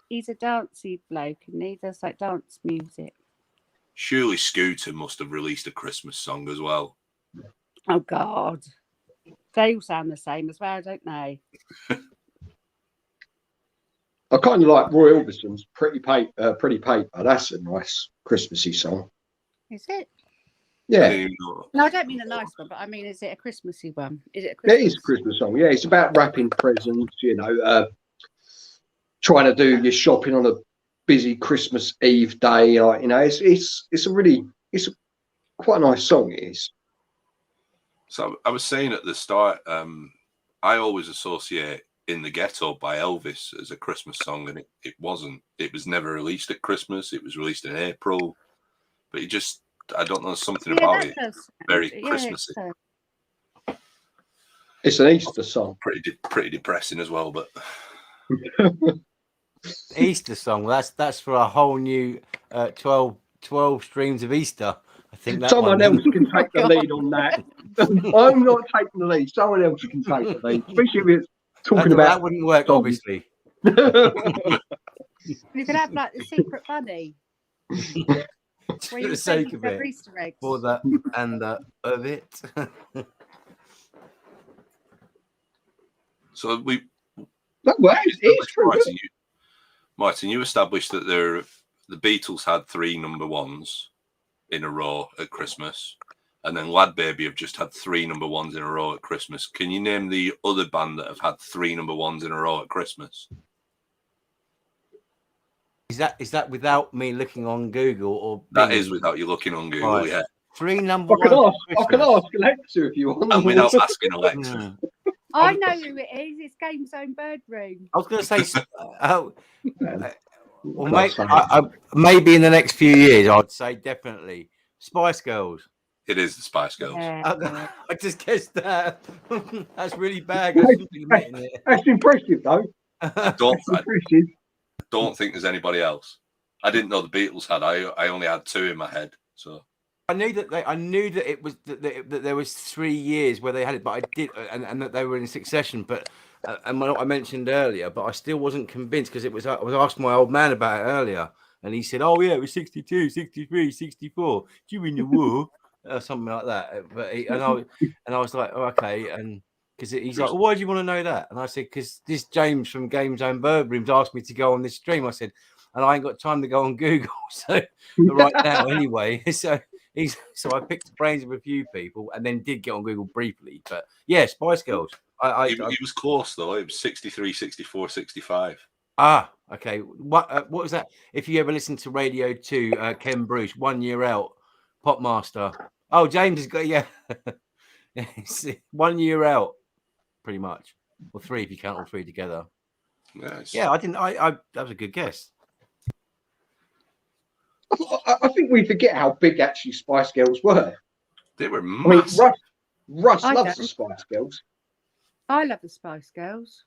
He's a dancey bloke, and he does like dance music. Surely Scooter must have released a Christmas song as well. Oh God, they all sound the same as well, don't they? I kind of like Roy Orbison's Pretty Paper. That's a nice Christmassy song. Is it? Yeah. No, I don't mean a nice one, but I mean, is it a Christmassy one? Is it a It Christmas? is a Christmas song. Yeah, it's about wrapping presents, trying to do your shopping on a busy Christmas Eve day. It's quite a nice song. It is. So I was saying at the start, I always associate In the Ghetto by Elvis as a Christmas song, and it wasn't. It was never released at Christmas. It was released in April, but I don't know, something about it. Very Christmassy. It's an Easter song. Pretty depressing as well, but Easter song. That's for a whole new 12 streams of Easter. I think that someone else can take the lead on that. I'm not taking the lead. Someone else can take the lead, especially if it's talking about. That wouldn't work, songs. obviously. You could have like the secret bunny. For the sake of it, Easter eggs. for that and of it. so we. It's true. Martin, you established that the Beatles had 3 number ones in a row at Christmas, and then Lad Baby have just had 3 number ones in a row at Christmas. Can you name the other band that have had 3 number ones in a row at Christmas? Is that without me looking on Google or? That is without you looking on Google, right. yeah. 3 number I ones. can ask Alexa if you want. And without asking Alexa. I know who it is. It's GameZone Birdroom. I was going to say, well, maybe in the next few years, I'd say definitely Spice Girls. It is the Spice Girls. Yeah. I just guessed that. That's really bad. I shouldn't be admitting it. That's impressive, though. I don't think there's anybody else. I didn't know the Beatles had. I only had 2 in my head. So I knew that it was that there was 3 years where they had it, but I did, and that they were in succession. But and what I mentioned earlier, but I still wasn't convinced because I was asking my old man about it earlier, and he said, "Oh yeah, it was 62, 63, 64. Do you win the war?" Or something like that. But I was like, oh, okay, and because he's like, well, why do you want to know that? And I said, because this James from GameZone Birdroom's asked me to go on this stream. I said, and I ain't got time to go on Google, so right now anyway. So I picked the brains of a few people and then did get on Google briefly. But yeah, Spice Girls. It was close though. It was 63, 64, 65. Ah, okay. What was that? If you ever listen to Radio 2, Ken Bruce, 1 year out, Popmaster. Oh, James has got 1 year out, pretty much, or 3 if you count all 3 together. Nice. Yeah, I didn't. That was a good guess. I think we forget how big actually Spice Girls were. They were massive. I mean, Russ loves the Spice Girls. I love the Spice Girls.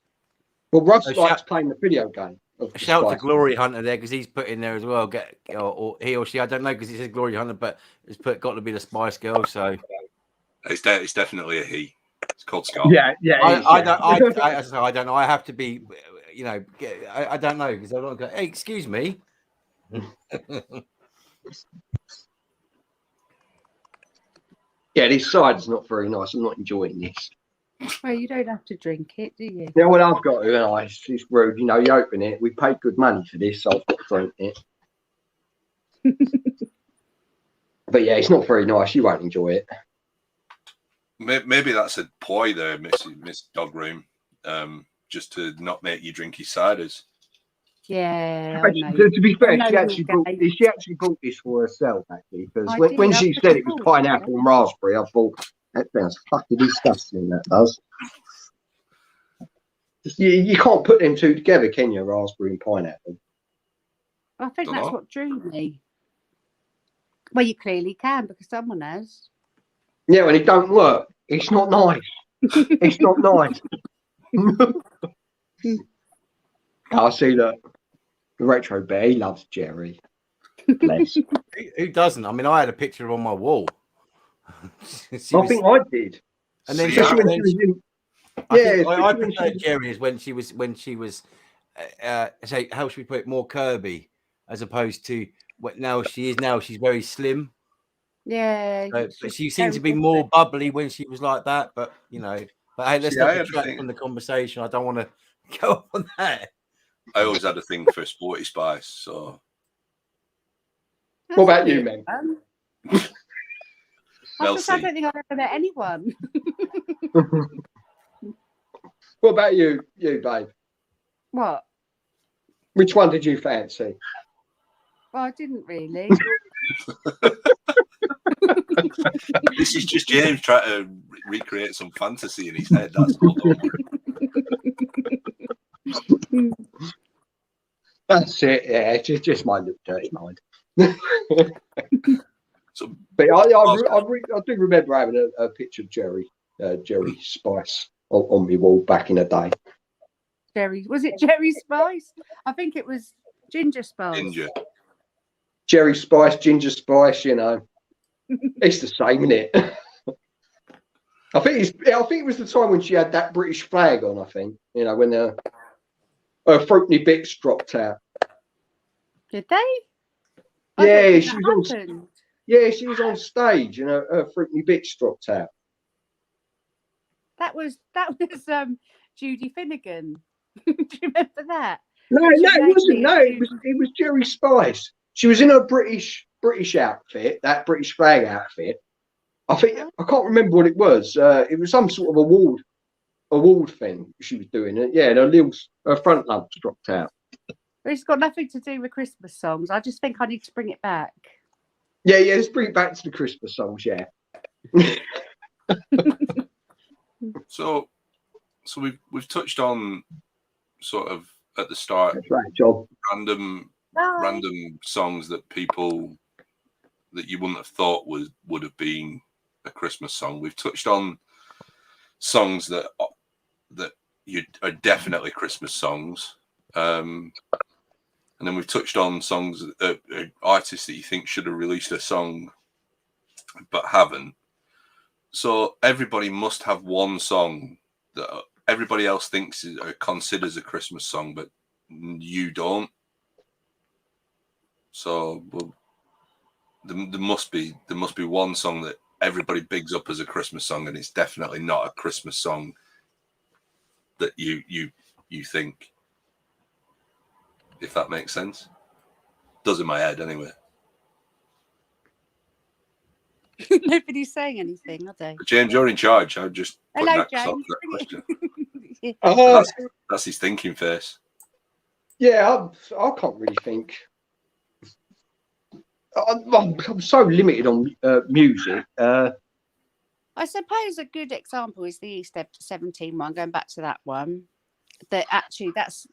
Well, Russ likes playing the video game. of the Shout to spice. Glory Hunter there because he's put in there as well. Or he or she, I don't know because it says Glory Hunter, but it's got to be the Spice Girl. So It's definitely a he. It's called Scott. Yeah, I don't know. I have to be, you know, I don't know because I don't go. Hey, excuse me. Yeah, this cider's not very nice. I'm not enjoying this. Well, you don't have to drink it, do you? Yeah, well, I've got to, and it's rude. You know, you open it. We paid good money for this, so I've got to drink it. But yeah, it's not very nice. You won't enjoy it. Maybe that's a ploy there, Miss Dogroom, just to not make you drink his ciders. Yeah. To be fair, she actually bought this for herself, actually, because when she said it was pineapple and raspberry, I thought, that sounds fucking disgusting, that does. You can't put them two together, can you, raspberry and pineapple? I think that's what drew me. Well, you clearly can because someone has. Yeah, and it don't work. It's not nice. It's not nice. I see that the retro bear, he loves Jerry. Bless. Who doesn't? I mean, I had a picture on my wall. I think I did. And then, especially when she was in. Yeah, I prefer Jerry is when she was say, how should we put it, more curvy as opposed to what she's very slim. Yeah, but she seemed to be more bubbly when she was like that. But you know, but hey, let's not detract from the conversation. I don't want to go on that. I always had a thing for Sporty Spice. So, what about you, man? I don't think I've ever met anyone. What about you, babe? What? Which one did you fancy? Well, I didn't really. This is just James trying to recreate some fantasy in his head. That's all. That's it. Yeah, just my little dirty mind. So, but I do remember having a picture of Jerry Spice on my wall back in the day. Was it Jerry Spice? I think it was Ginger Spice. Jerry Spice, Ginger Spice, you know. It's the same, isn't it? I think it was the time when she had that British flag on, I think. You know, when her Fruity Bits dropped out. Did they? Yeah, she was on stage and her Fruity Bits dropped out. That was Judy Finnegan. Do you remember that? No, it wasn't. No, it was Jerry Spice. She was in her British outfit, that British flag outfit. I can't remember what it was. It was some sort of award thing she was doing. Yeah, and her front lumps dropped out. It's got nothing to do with Christmas songs. I just think I need to bring it back. Yeah, let's bring it back to the Christmas songs. Yeah. So we've touched on sort of at the start. That's right, John. Random songs that people that you wouldn't have thought would have been a Christmas song. We've touched on songs that are definitely Christmas songs, and then we've touched on songs artists that you think should have released a song but haven't. So everybody must have one song that everybody else thinks considers a Christmas song, but you don't. So there must be one song that everybody bigs up as a Christmas song, and it's definitely not a Christmas song that you think, if that makes sense. Does in my head anyway. Nobody's saying anything, are they? James, you're in charge. I just hello, James. That question. Yeah. That's his thinking face. Yeah, I can't really think. I'm so limited on music. I suppose a good example is the East 17 one. Going back to that one, that actually there's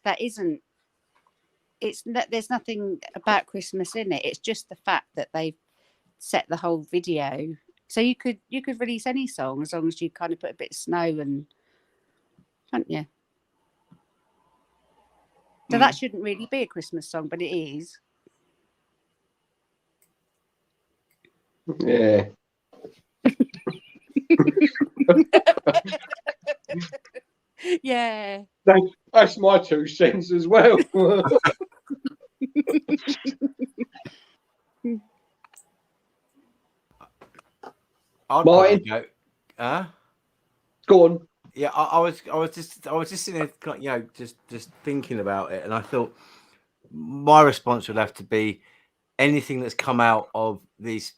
nothing about Christmas in it. It's just the fact that they've set the whole video. So you could release any song as long as you kind of put a bit of snow and, can't you? So that shouldn't really be a Christmas song, but it is. Yeah. Yeah. That's my 2 cents as well. I'd Mine? probably go. Go on. Yeah, I was just sitting there, just thinking about it, and I thought my response would have to be anything that's come out of these,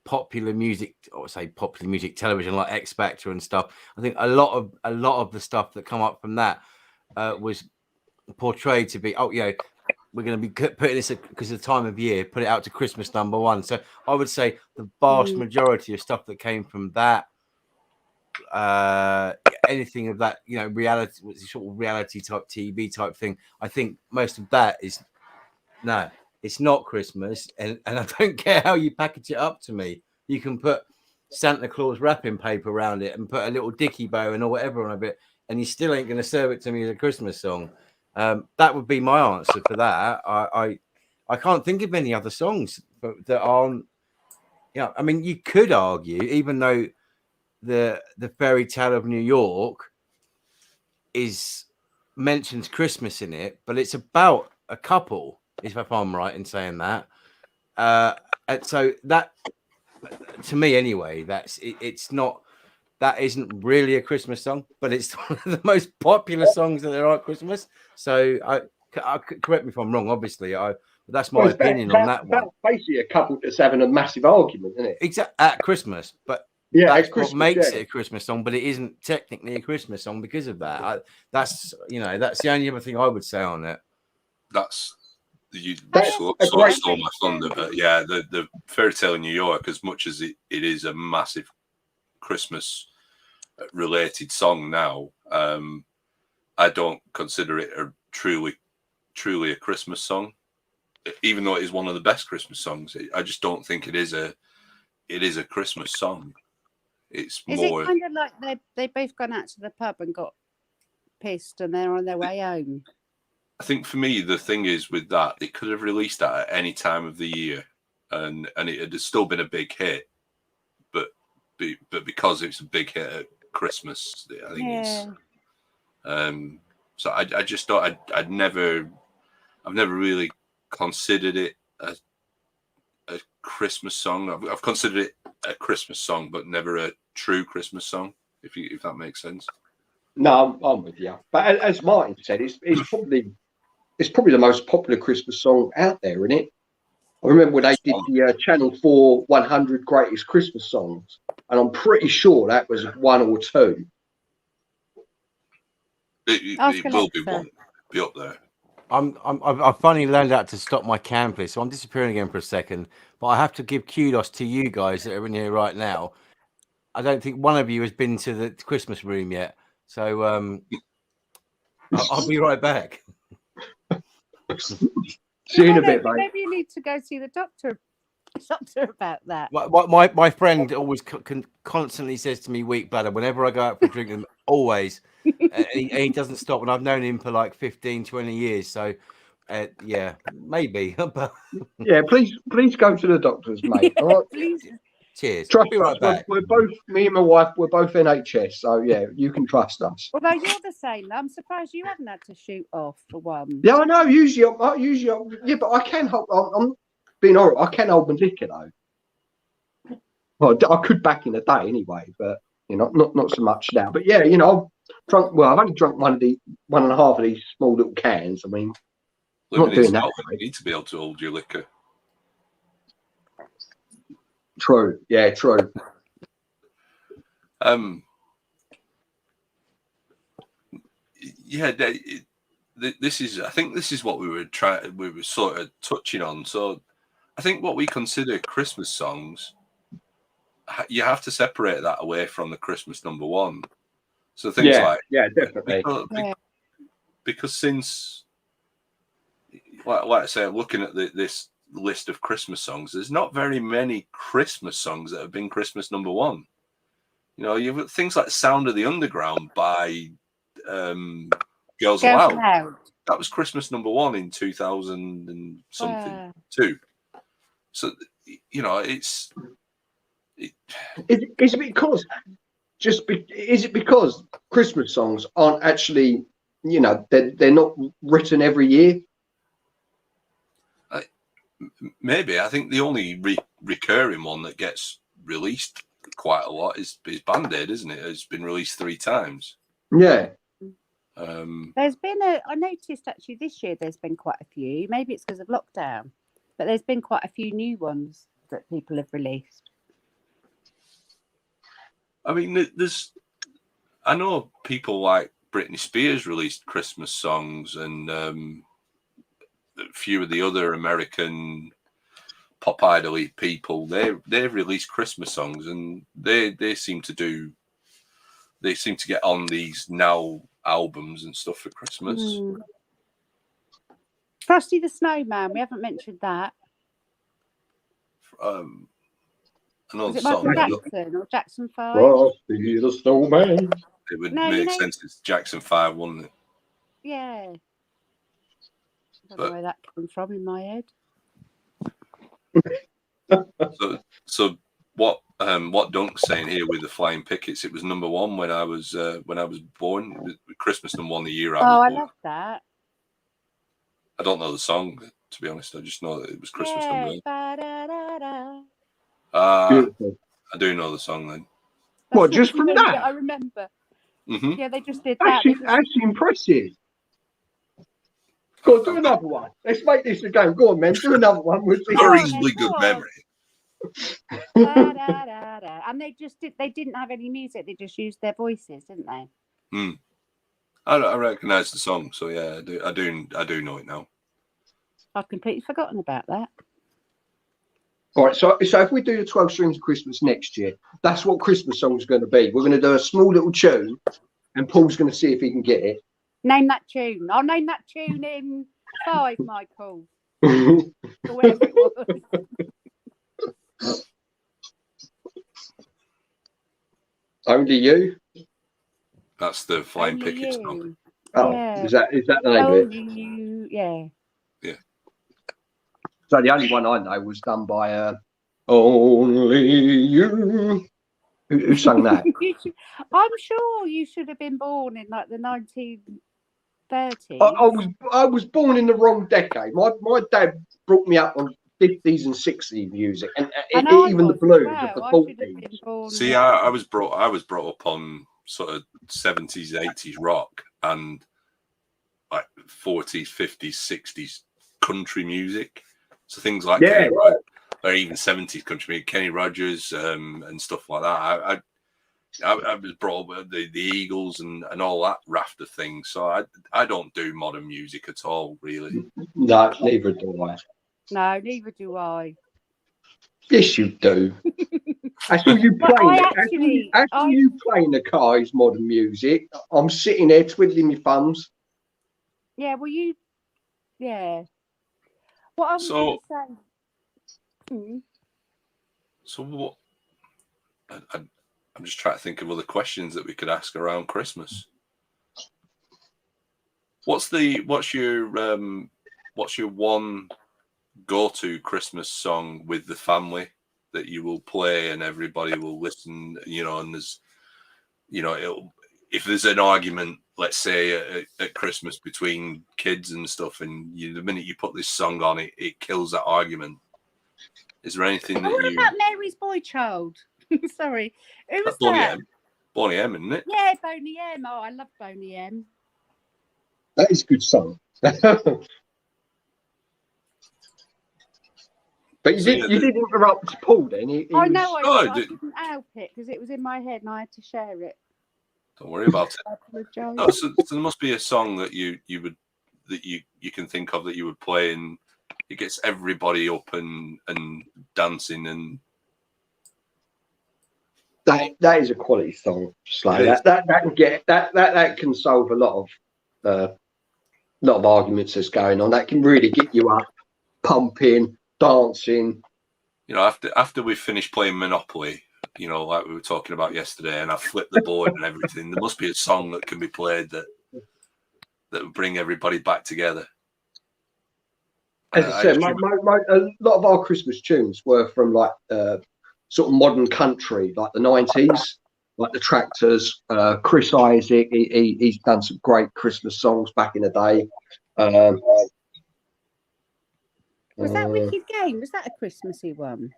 popular music, or say popular music television like X Factor and stuff. I think a lot of the stuff that come up from that was portrayed to be, we're going to be putting this because of the time of year, put it out to Christmas #1. So I would say the vast majority of stuff that came from that, anything of that, reality, sort of reality type TV type thing, I think most of that is no, it's not Christmas, and I don't care how you package it up to me. You can put Santa Claus wrapping paper around it and put a little dicky bow and or whatever on it, and you still ain't going to serve it to me as a Christmas song. That would be my answer for that. I can't think of any other songs that aren't. I mean, you could argue, even though the Fairy Tale of New York mentions Christmas in it, but it's about a couple, if I'm right in saying that. And so that, to me anyway, it's not. That isn't really a Christmas song, but it's one of the most popular songs that there are at Christmas. So, I correct me if I'm wrong. Obviously, but that's my opinion on that one. That's basically a couple that's having a massive argument, isn't it? Exactly, at Christmas, but yeah, that's Christmas, what makes it a Christmas song. But it isn't technically a Christmas song because of that. That's the only other thing I would say on it. That's sort of stole my thunder, but yeah, the Fairy Tale in New York, as much as it is a massive Christmas related song now, I don't consider it a truly a Christmas song, even though it is one of the best Christmas songs. I just don't think it is a Christmas song. Is more. It kind of like they both gone out to the pub and got pissed and they're on their way home? I think for me, the thing is with that, they could have released that at any time of the year, and it had still been a big hit. But because it's a big hit at Christmas, I think it's. So I just thought I've never really considered it a Christmas song. I've considered it a Christmas song, but never a true Christmas song. If that makes sense. No, I'm with you. But as Martin said, it's probably the most popular Christmas song out there, isn't it? I remember when they did the Channel 4 100 Greatest Christmas Songs, and I'm pretty sure that was 1 or 2. It will be one. Be up there. I've finally learned how to stop my cam, please. So I'm disappearing again for a second, but I have to give kudos to you guys that are in here right now. I don't think one of you has been to the Christmas room yet, so I'll be right back. See you in a bit, mate. Maybe you need to go see the doctor about that. My friend always constantly says to me, "Weak bladder," whenever I go out for drinking, always. And he doesn't stop, and I've known him for like 15, 20 years. So, yeah, maybe. Yeah, please go to the doctors, mate. All right? Please. Cheers. Trust be right us. back. We're both, me and my wife, we're both NHS, so yeah, you can trust us. Although you're the same, I'm surprised you haven't had to shoot off for one. Yeah, I know. Usually, yeah, but I can hold. I'm being honest. I can hold my liquor though. Well, I could back in the day anyway, but not so much now. But yeah, I've drunk. Well, I've only drunk one and a half of these small little cans. I mean, I'm not doing that. You need to be able to hold your liquor. True. Yeah, true. Yeah, this is. I think this is what we were sort of touching on. So, I think what we consider Christmas songs, you have to separate that away from the Christmas #1. So things like definitely. Because since, like I say, I'm looking at this list of Christmas songs, there's not very many Christmas songs that have been Christmas #1. You've got things like "Sound of the Underground" by Girls Aloud. That was Christmas #1 in 2000 and something too. So it's. Is it because is it because Christmas songs aren't actually, they're not written every year? Maybe. I think the only recurring one that gets released quite a lot is Band-Aid, isn't it? It's been released 3 times. Yeah. There's been I noticed actually this year there's been quite a few. Maybe it's because of lockdown, but there's been quite a few new ones that people have released. I mean, I know people like Britney Spears released Christmas songs, and a few of the other American pop idol-y people, they've released Christmas songs, and they seem to get on these now albums and stuff for Christmas. Frosty the Snowman, we haven't mentioned that. Another Was it song. Michael Jackson or Jackson 5? Frosty the Snowman. It would make sense. It's Jackson 5, wouldn't it? Yeah. I don't know where that came from in my head. So what Dunk's saying here with the Flying Pickets, it was #1 when I was born. Christmas #1 the year I was born. I love that. I don't know the song, to be honest. I just know that it was Christmas #1. I do know the song then. What, just from that? I remember. Mm-hmm. Yeah, they just did that. Actually impressive. Go on, do another one. Let's make this a game. Go on, man. Do another one. Got a reasonably good memory. And they didn't have any music. They just used their voices, didn't they? I recognise the song, so yeah, I do know it now. I've completely forgotten about that. All right, so if we do the 12 Streams of Christmas next year, that's what Christmas song is going to be. We're going to do a small little tune, and Paul's going to see if he can get it. Name that tune. I'll name that tune in 5, Michael. Or whatever it was. Only You. That's the Flying Only Pickets You. song. Oh, Yeah. is that the name Only of it? You. Yeah. So the only one I know was done by Only You. Who sang that? I'm sure you should have been born in like the 1930s. I was born in the wrong decade. My dad brought me up on 50s and 60s music, and even the blues of the 40s. See, I was brought up on sort of 70s, 80s rock and like 40s, 50s, 60s country music. So things like or even 70s country music, Kenny Rogers and stuff like that. I was brought up with the Eagles and all that raft of things. So I don't do modern music at all, really. No, neither do I. No, neither do I. Yes, you do. That's all you play. Actually, you play in the car is modern music. I'm sitting there twiddling my thumbs. Yeah, well, yeah. What I was going to say. So what? I'm just trying to think of other questions that we could ask around Christmas. What's your one go-to Christmas song with the family that you will play and everybody will listen? And there's, if there's an argument, let's say at Christmas between kids and stuff, and the minute you put this song on, it kills that argument. Is there anything that what about Mary's Boy Child? Sorry, who was that? Boney M, isn't it? Yeah, Boney M. Oh, I love Boney M. That is a good song. But you did interrupt Paul then. I know I didn't help it because it was in my head and I had to share it. Don't worry about it. No, so there must be a song that you can think of that you would play, and it gets everybody up and dancing, and that is a quality song. Just like that can solve a lot of arguments that's going on. That can really get you up, pumping, dancing. After we finish playing Monopoly, like we were talking about yesterday, and I flipped the board and everything, there must be a song that can be played that that would bring everybody back together. As I said, a lot of our Christmas tunes were from like sort of modern country, like the 90s, like the Tractors. Chris Isaac, he's done some great Christmas songs back in the day. Was that Wicked Game? Was that a Christmassy one?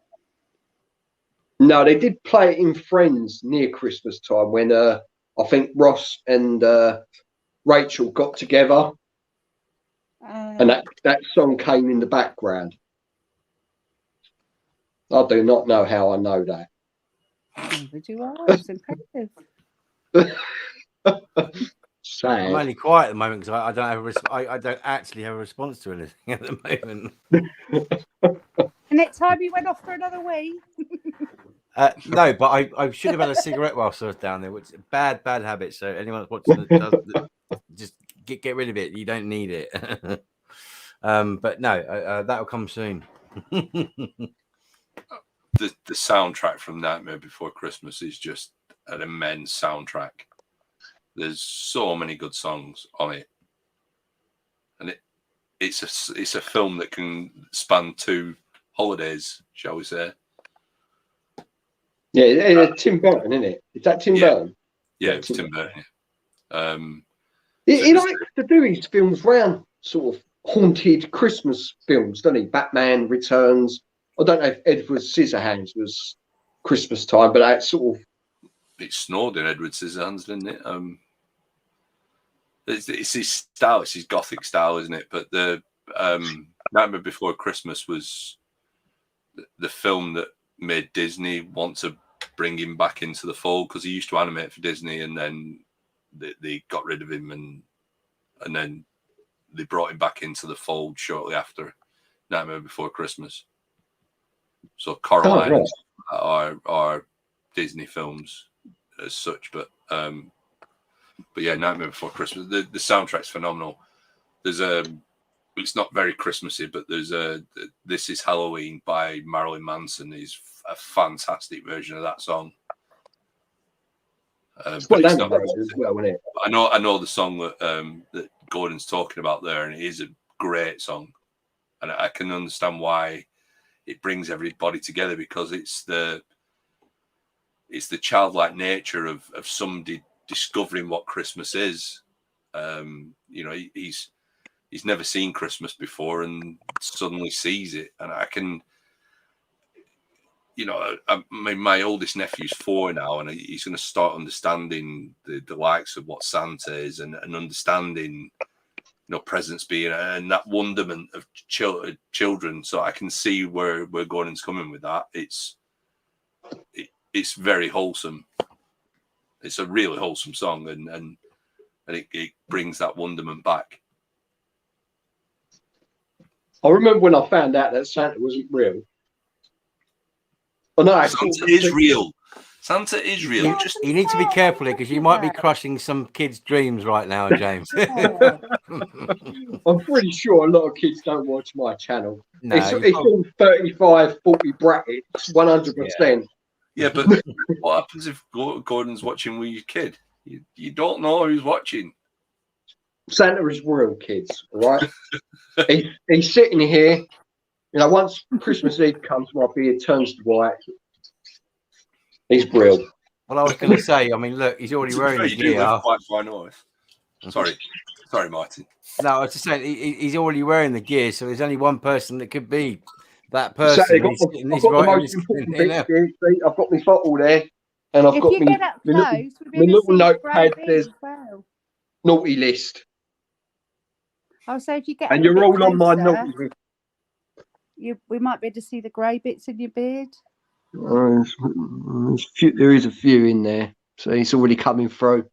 No, they did play it in Friends near Christmas time when I think Ross and Rachel got together, and that song came in the background. I do not know how I know that. Would you are? It's impressive. Sad. I'm only quiet at the moment because I don't have I don't actually have a response to anything at the moment. And next time you went off for another week. No, but I should have had a cigarette whilst I was down there, which is a bad habit. So anyone that's watching just get rid of it. You don't need it. But no, that'll come soon. The soundtrack from Nightmare Before Christmas is just an immense soundtrack. There's so many good songs on it, and it's a film that can span 2 holidays, shall we say? Yeah, Tim Burton, isn't it? Is that Tim Burton? Yeah, it's Tim Burton. He likes to do his films round sort of haunted Christmas films, doesn't he? Batman Returns. I don't know if Edward Scissorhands was Christmas time, but that sort of. It snowed in Edward Scissorhands, didn't it? It's his style, it's his gothic style, isn't it? But the Nightmare Before Christmas was the film that made Disney want to bring him back into the fold, because he used to animate for Disney, and then they got rid of him, and then they brought him back into the fold shortly after Nightmare Before Christmas. So Coraline are Disney films as such, but yeah, Nightmare Before Christmas. The soundtrack's phenomenal. There's it's not very Christmassy, but there's This Is Halloween by Marilyn Manson is a fantastic version of that song. But it's not, as well, isn't it? I know the song that Gordon's talking about there, and it is a great song, and I can understand why it brings everybody together, because it's the childlike nature of somebody discovering what Christmas is. He's never seen Christmas before and suddenly sees it, and I can. My oldest nephew's 4 now, and he's going to start understanding the likes of what Santa is, and understanding, presents being, and that wonderment of children. So I can see where Gordon's coming with that. It's very wholesome. It's a really wholesome song, and it brings that wonderment back. I remember when I found out that Santa wasn't real. Oh, no, Santa is real. Santa is real. Yeah, You need to be careful here, because you might be crushing some kids' dreams right now, James. I'm pretty sure a lot of kids don't watch my channel. No, it's all 35, 40 brackets, 100%. Yeah, but what happens if Gordon's watching with your kid? You don't know who's watching. Santa is real, kids, all right? He's sitting here. Once Christmas Eve comes, my beard turns to white. He's real. Well, I was going to say, I mean, look, he's already wearing the gear. Quite fine voice. Sorry, Martin. No, I was just saying, he's already wearing the gear, so there's only one person that could be that person. I've got my bottle there, and I've got my little notepad. There's naughty list. Oh, so if you get, and you're all on my naughty list. We might be able to see the grey bits in your beard. There is a few in there, so it's already coming through.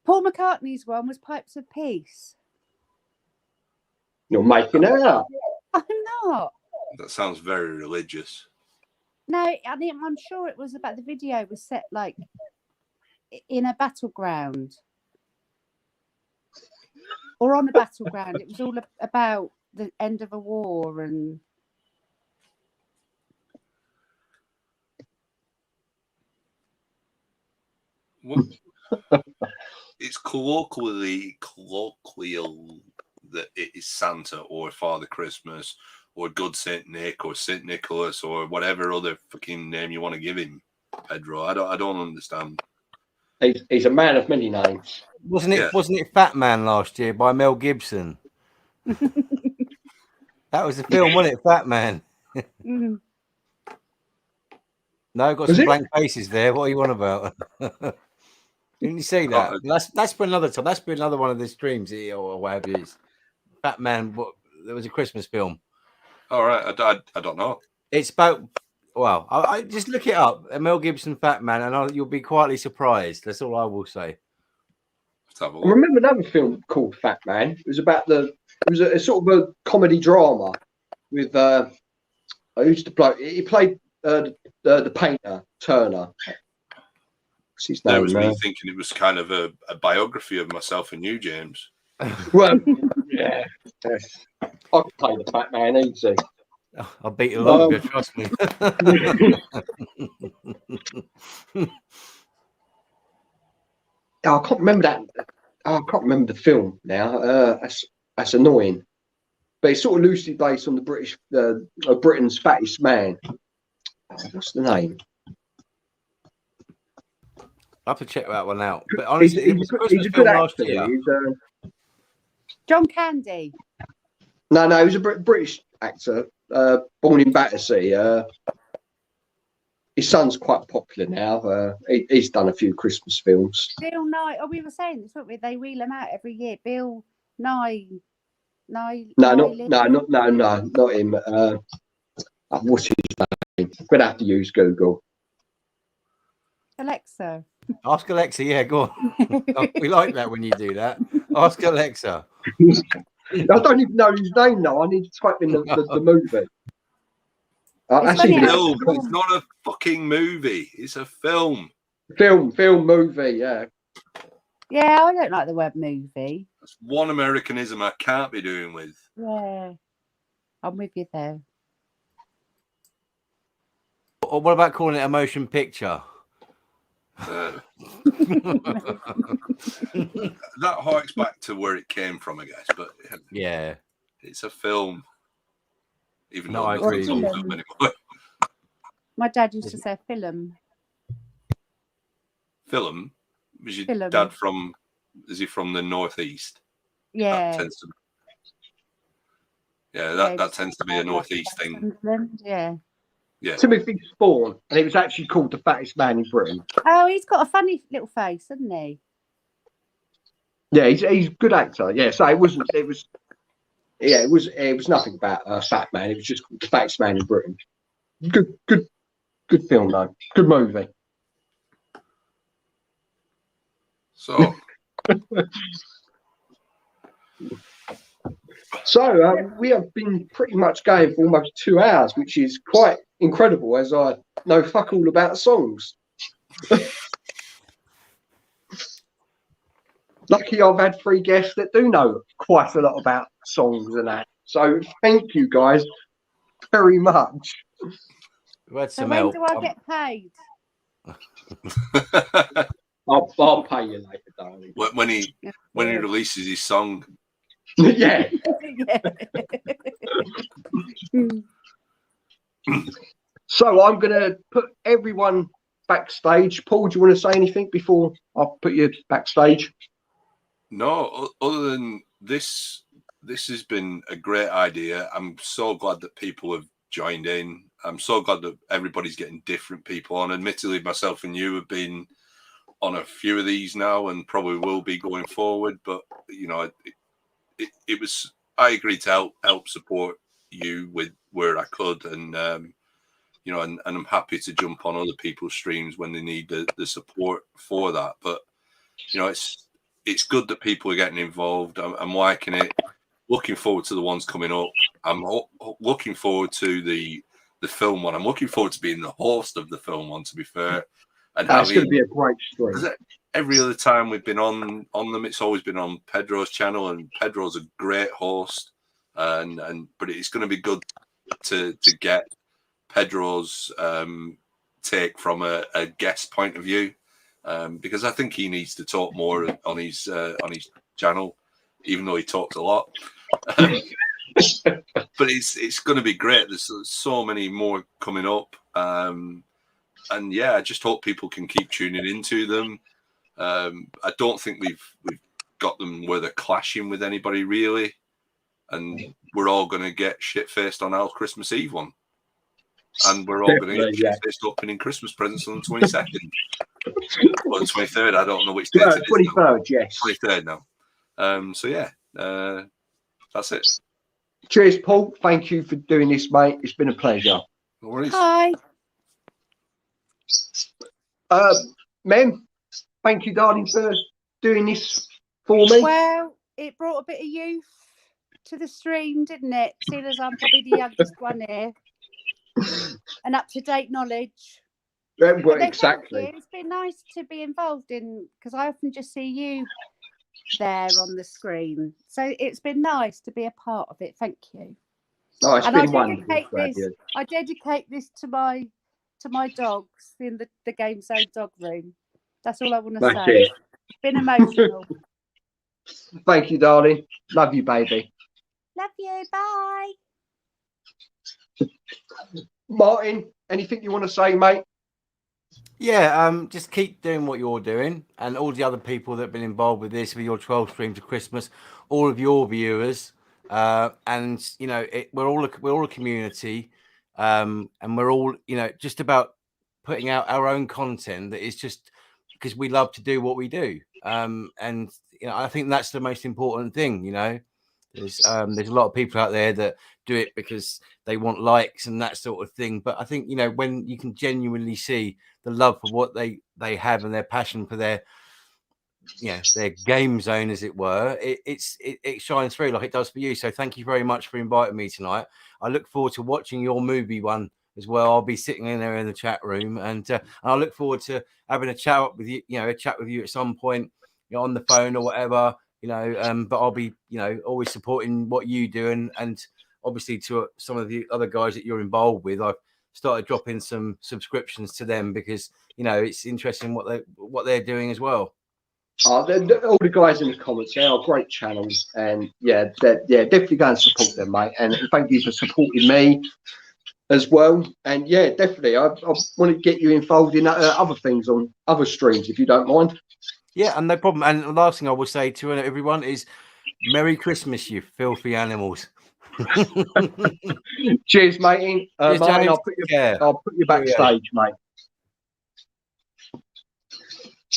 Paul McCartney's one was Pipes of Peace. You're making it up. I'm not. That sounds very religious. No, I'm sure it was about the video was set like in a battleground or on a battleground. It was all about the end of a war and. it's colloquial that it is Santa or Father Christmas or Good Saint Nick or Saint Nicholas or whatever other fucking name you want to give him, Pedro. I don't understand. He's a man of many names. Wasn't it Fat Man last year by Mel Gibson? That was the film, wasn't it? Fat Man. Mm. No, got some blank faces there. What are you on about? Didn't you see that? That's for another time. That's for another one of the streams or whatever it is. Fat Man. There was a Christmas film. All right, I don't know. It's about. Well, I just look it up. Mel Gibson, Fat Man, and you'll be quietly surprised. That's all I will say. I remember another film called Fat Man. It was about it was a sort of a comedy drama with I used to play. He played the painter Turner. What's his name? That was me thinking it was kind of a biography of myself and you, James. Well, yeah, I could play the Fat Man easy. I'll beat you longer, trust me. I can't remember that. I can't remember the film now. That's annoying. But it's sort of loosely based on the Britain's Fattest Man. What's the name? I have to check that one out. But honestly, he's a good actor. John Candy. No, he was a British actor, born in Battersea. His son's quite popular now. He's done a few Christmas films. Bill Nye. Oh, we were saying this, weren't we? They wheel him out every year. Bill Nye. No, not him. What's his name? I'm gonna have to use Google. Alexa. Ask Alexa. Yeah, go on. We like that when you do that. Ask Alexa. I don't even know his name now. I need to type in the movie. It's not a fucking movie. It's a film. Film, movie. Yeah. Yeah, I don't like the word movie. That's one Americanism I can't be doing with. Yeah, I'm with you there. Or what about calling it a motion picture? That harks back to where it came from, I guess. But yeah, it's a film. Even though I agree. It's a film anymore. My dad used to say film. Film? Was your dad from? Is he from the northeast? Yeah. That tends to be a northeast thing. Yeah. Yeah. Timothy Spawn, and it was actually called The Fattest Man in Britain. Oh, he's got a funny little face, hasn't he? Yeah, he's a good actor. Yeah, so it was nothing about a fat man. It was just called The Fattest Man in Britain. Good film though. Good movie. So. So we have been pretty much going for almost 2 hours, which is quite incredible, as I know fuck all about songs. Lucky I've had 3 guests that do know quite a lot about songs and that. So thank you guys very much. So when do I get paid? I'll pay you later, darling. When he releases his song. Yeah. So I'm going to put everyone backstage. Paul, do you want to say anything before I put you backstage? No, other than this has been a great idea. I'm so glad that people have joined in. I'm so glad that everybody's getting different people on. Admittedly, myself and you have been on a few of these now and probably will be going forward. But, you know, it was, I agreed to help support you with where I could. And, you know, and I'm happy to jump on other people's streams when they need the support for that. But, you know, it's good that people are getting involved. I'm liking it. Looking forward to the ones coming up. I'm looking forward to the film one. I'm looking forward to being the host of the film one, to be fair. And that's going to be a great story. Every other time we've been on them, it's always been on Pedro's channel, and Pedro's a great host. But it's going to be good to get Pedro's take from a guest point of view. because I think he needs to talk more on his channel, even though he talks a lot. But it's going to be great. There's so many more coming up, and yeah, I just hope people can keep tuning into them. I don't think we've got them where they're clashing with anybody really, and we're all going to get shit faced on our Christmas Eve one, and we're all going to get shit faced opening Christmas presents on the 22nd or the 23rd. I don't know which date it is. 23rd, yes. 23rd now. So yeah, that's it. Cheers, Paul. Thank you for doing this, mate. It's been a pleasure. No worries. Hi. Mem, thank you, darling, for doing this for me. Well, it brought a bit of youth to the stream, didn't it? Seeing as I'm probably the youngest one here. And up-to-date knowledge. Well, But exactly. thank you. It's been nice to be involved in, because I often just see you there on the screen. So it's been nice to be a part of it. Thank you. Oh, it's And been wonderful. I dedicate this to my dogs in the GameZone dog room. That's all I want to That's say. it. It's been emotional. Thank you, darling. Love you, baby. Love you. Bye. Martin, anything you want to say, mate? Yeah, just keep doing what you're doing, and all the other people that have been involved with this, with your 12 streams of Christmas, all of your viewers, and you know, we're all a community, and we're all, you know, just about putting out our own content that is just because we love to do what we do, and you know, I think that's the most important thing. You know, there's a lot of people out there that do it because they want likes and that sort of thing, but I think, you know, when you can genuinely see the love for what they have and their passion for their, you know, their game zone, as it were, it shines through like it does for you. So thank you very much for inviting me tonight. I look forward to watching your movie one as well. I'll be sitting in there in the chat room, and I look forward to having a chat with you, you know, a chat with you at some point, you know, on the phone or whatever, you know, but I'll be, you know, always supporting what you do, and obviously to some of the other guys that you're involved with. I've started dropping some subscriptions to them because, you know, it's interesting what they're doing as well. All the guys in the comments, they are great channels, and yeah, definitely go and support them, mate. And thank you for supporting me as well. And yeah, definitely, I want to get you involved in other things on other streams, if you don't mind. Yeah, and no problem. And the last thing I will say to everyone is, Merry Christmas, you filthy animals. Cheers, matey. Cheers, Martin, James. I'll put you backstage, mate.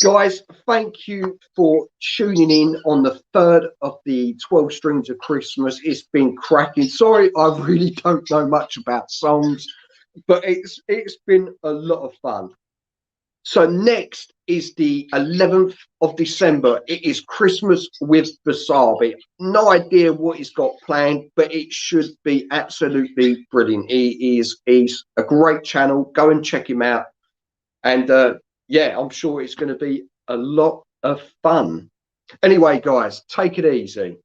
Guys, thank you for tuning in on the third of the 12 streams of Christmas. It's been cracking. Sorry, I really don't know much about songs, but it's been a lot of fun. So next is the 11th of December. It is Christmas with Busubi. No idea what he's got planned, but it should be absolutely brilliant. He's a great channel. Go and check him out. And yeah, I'm sure it's going to be a lot of fun. Anyway, guys, take it easy.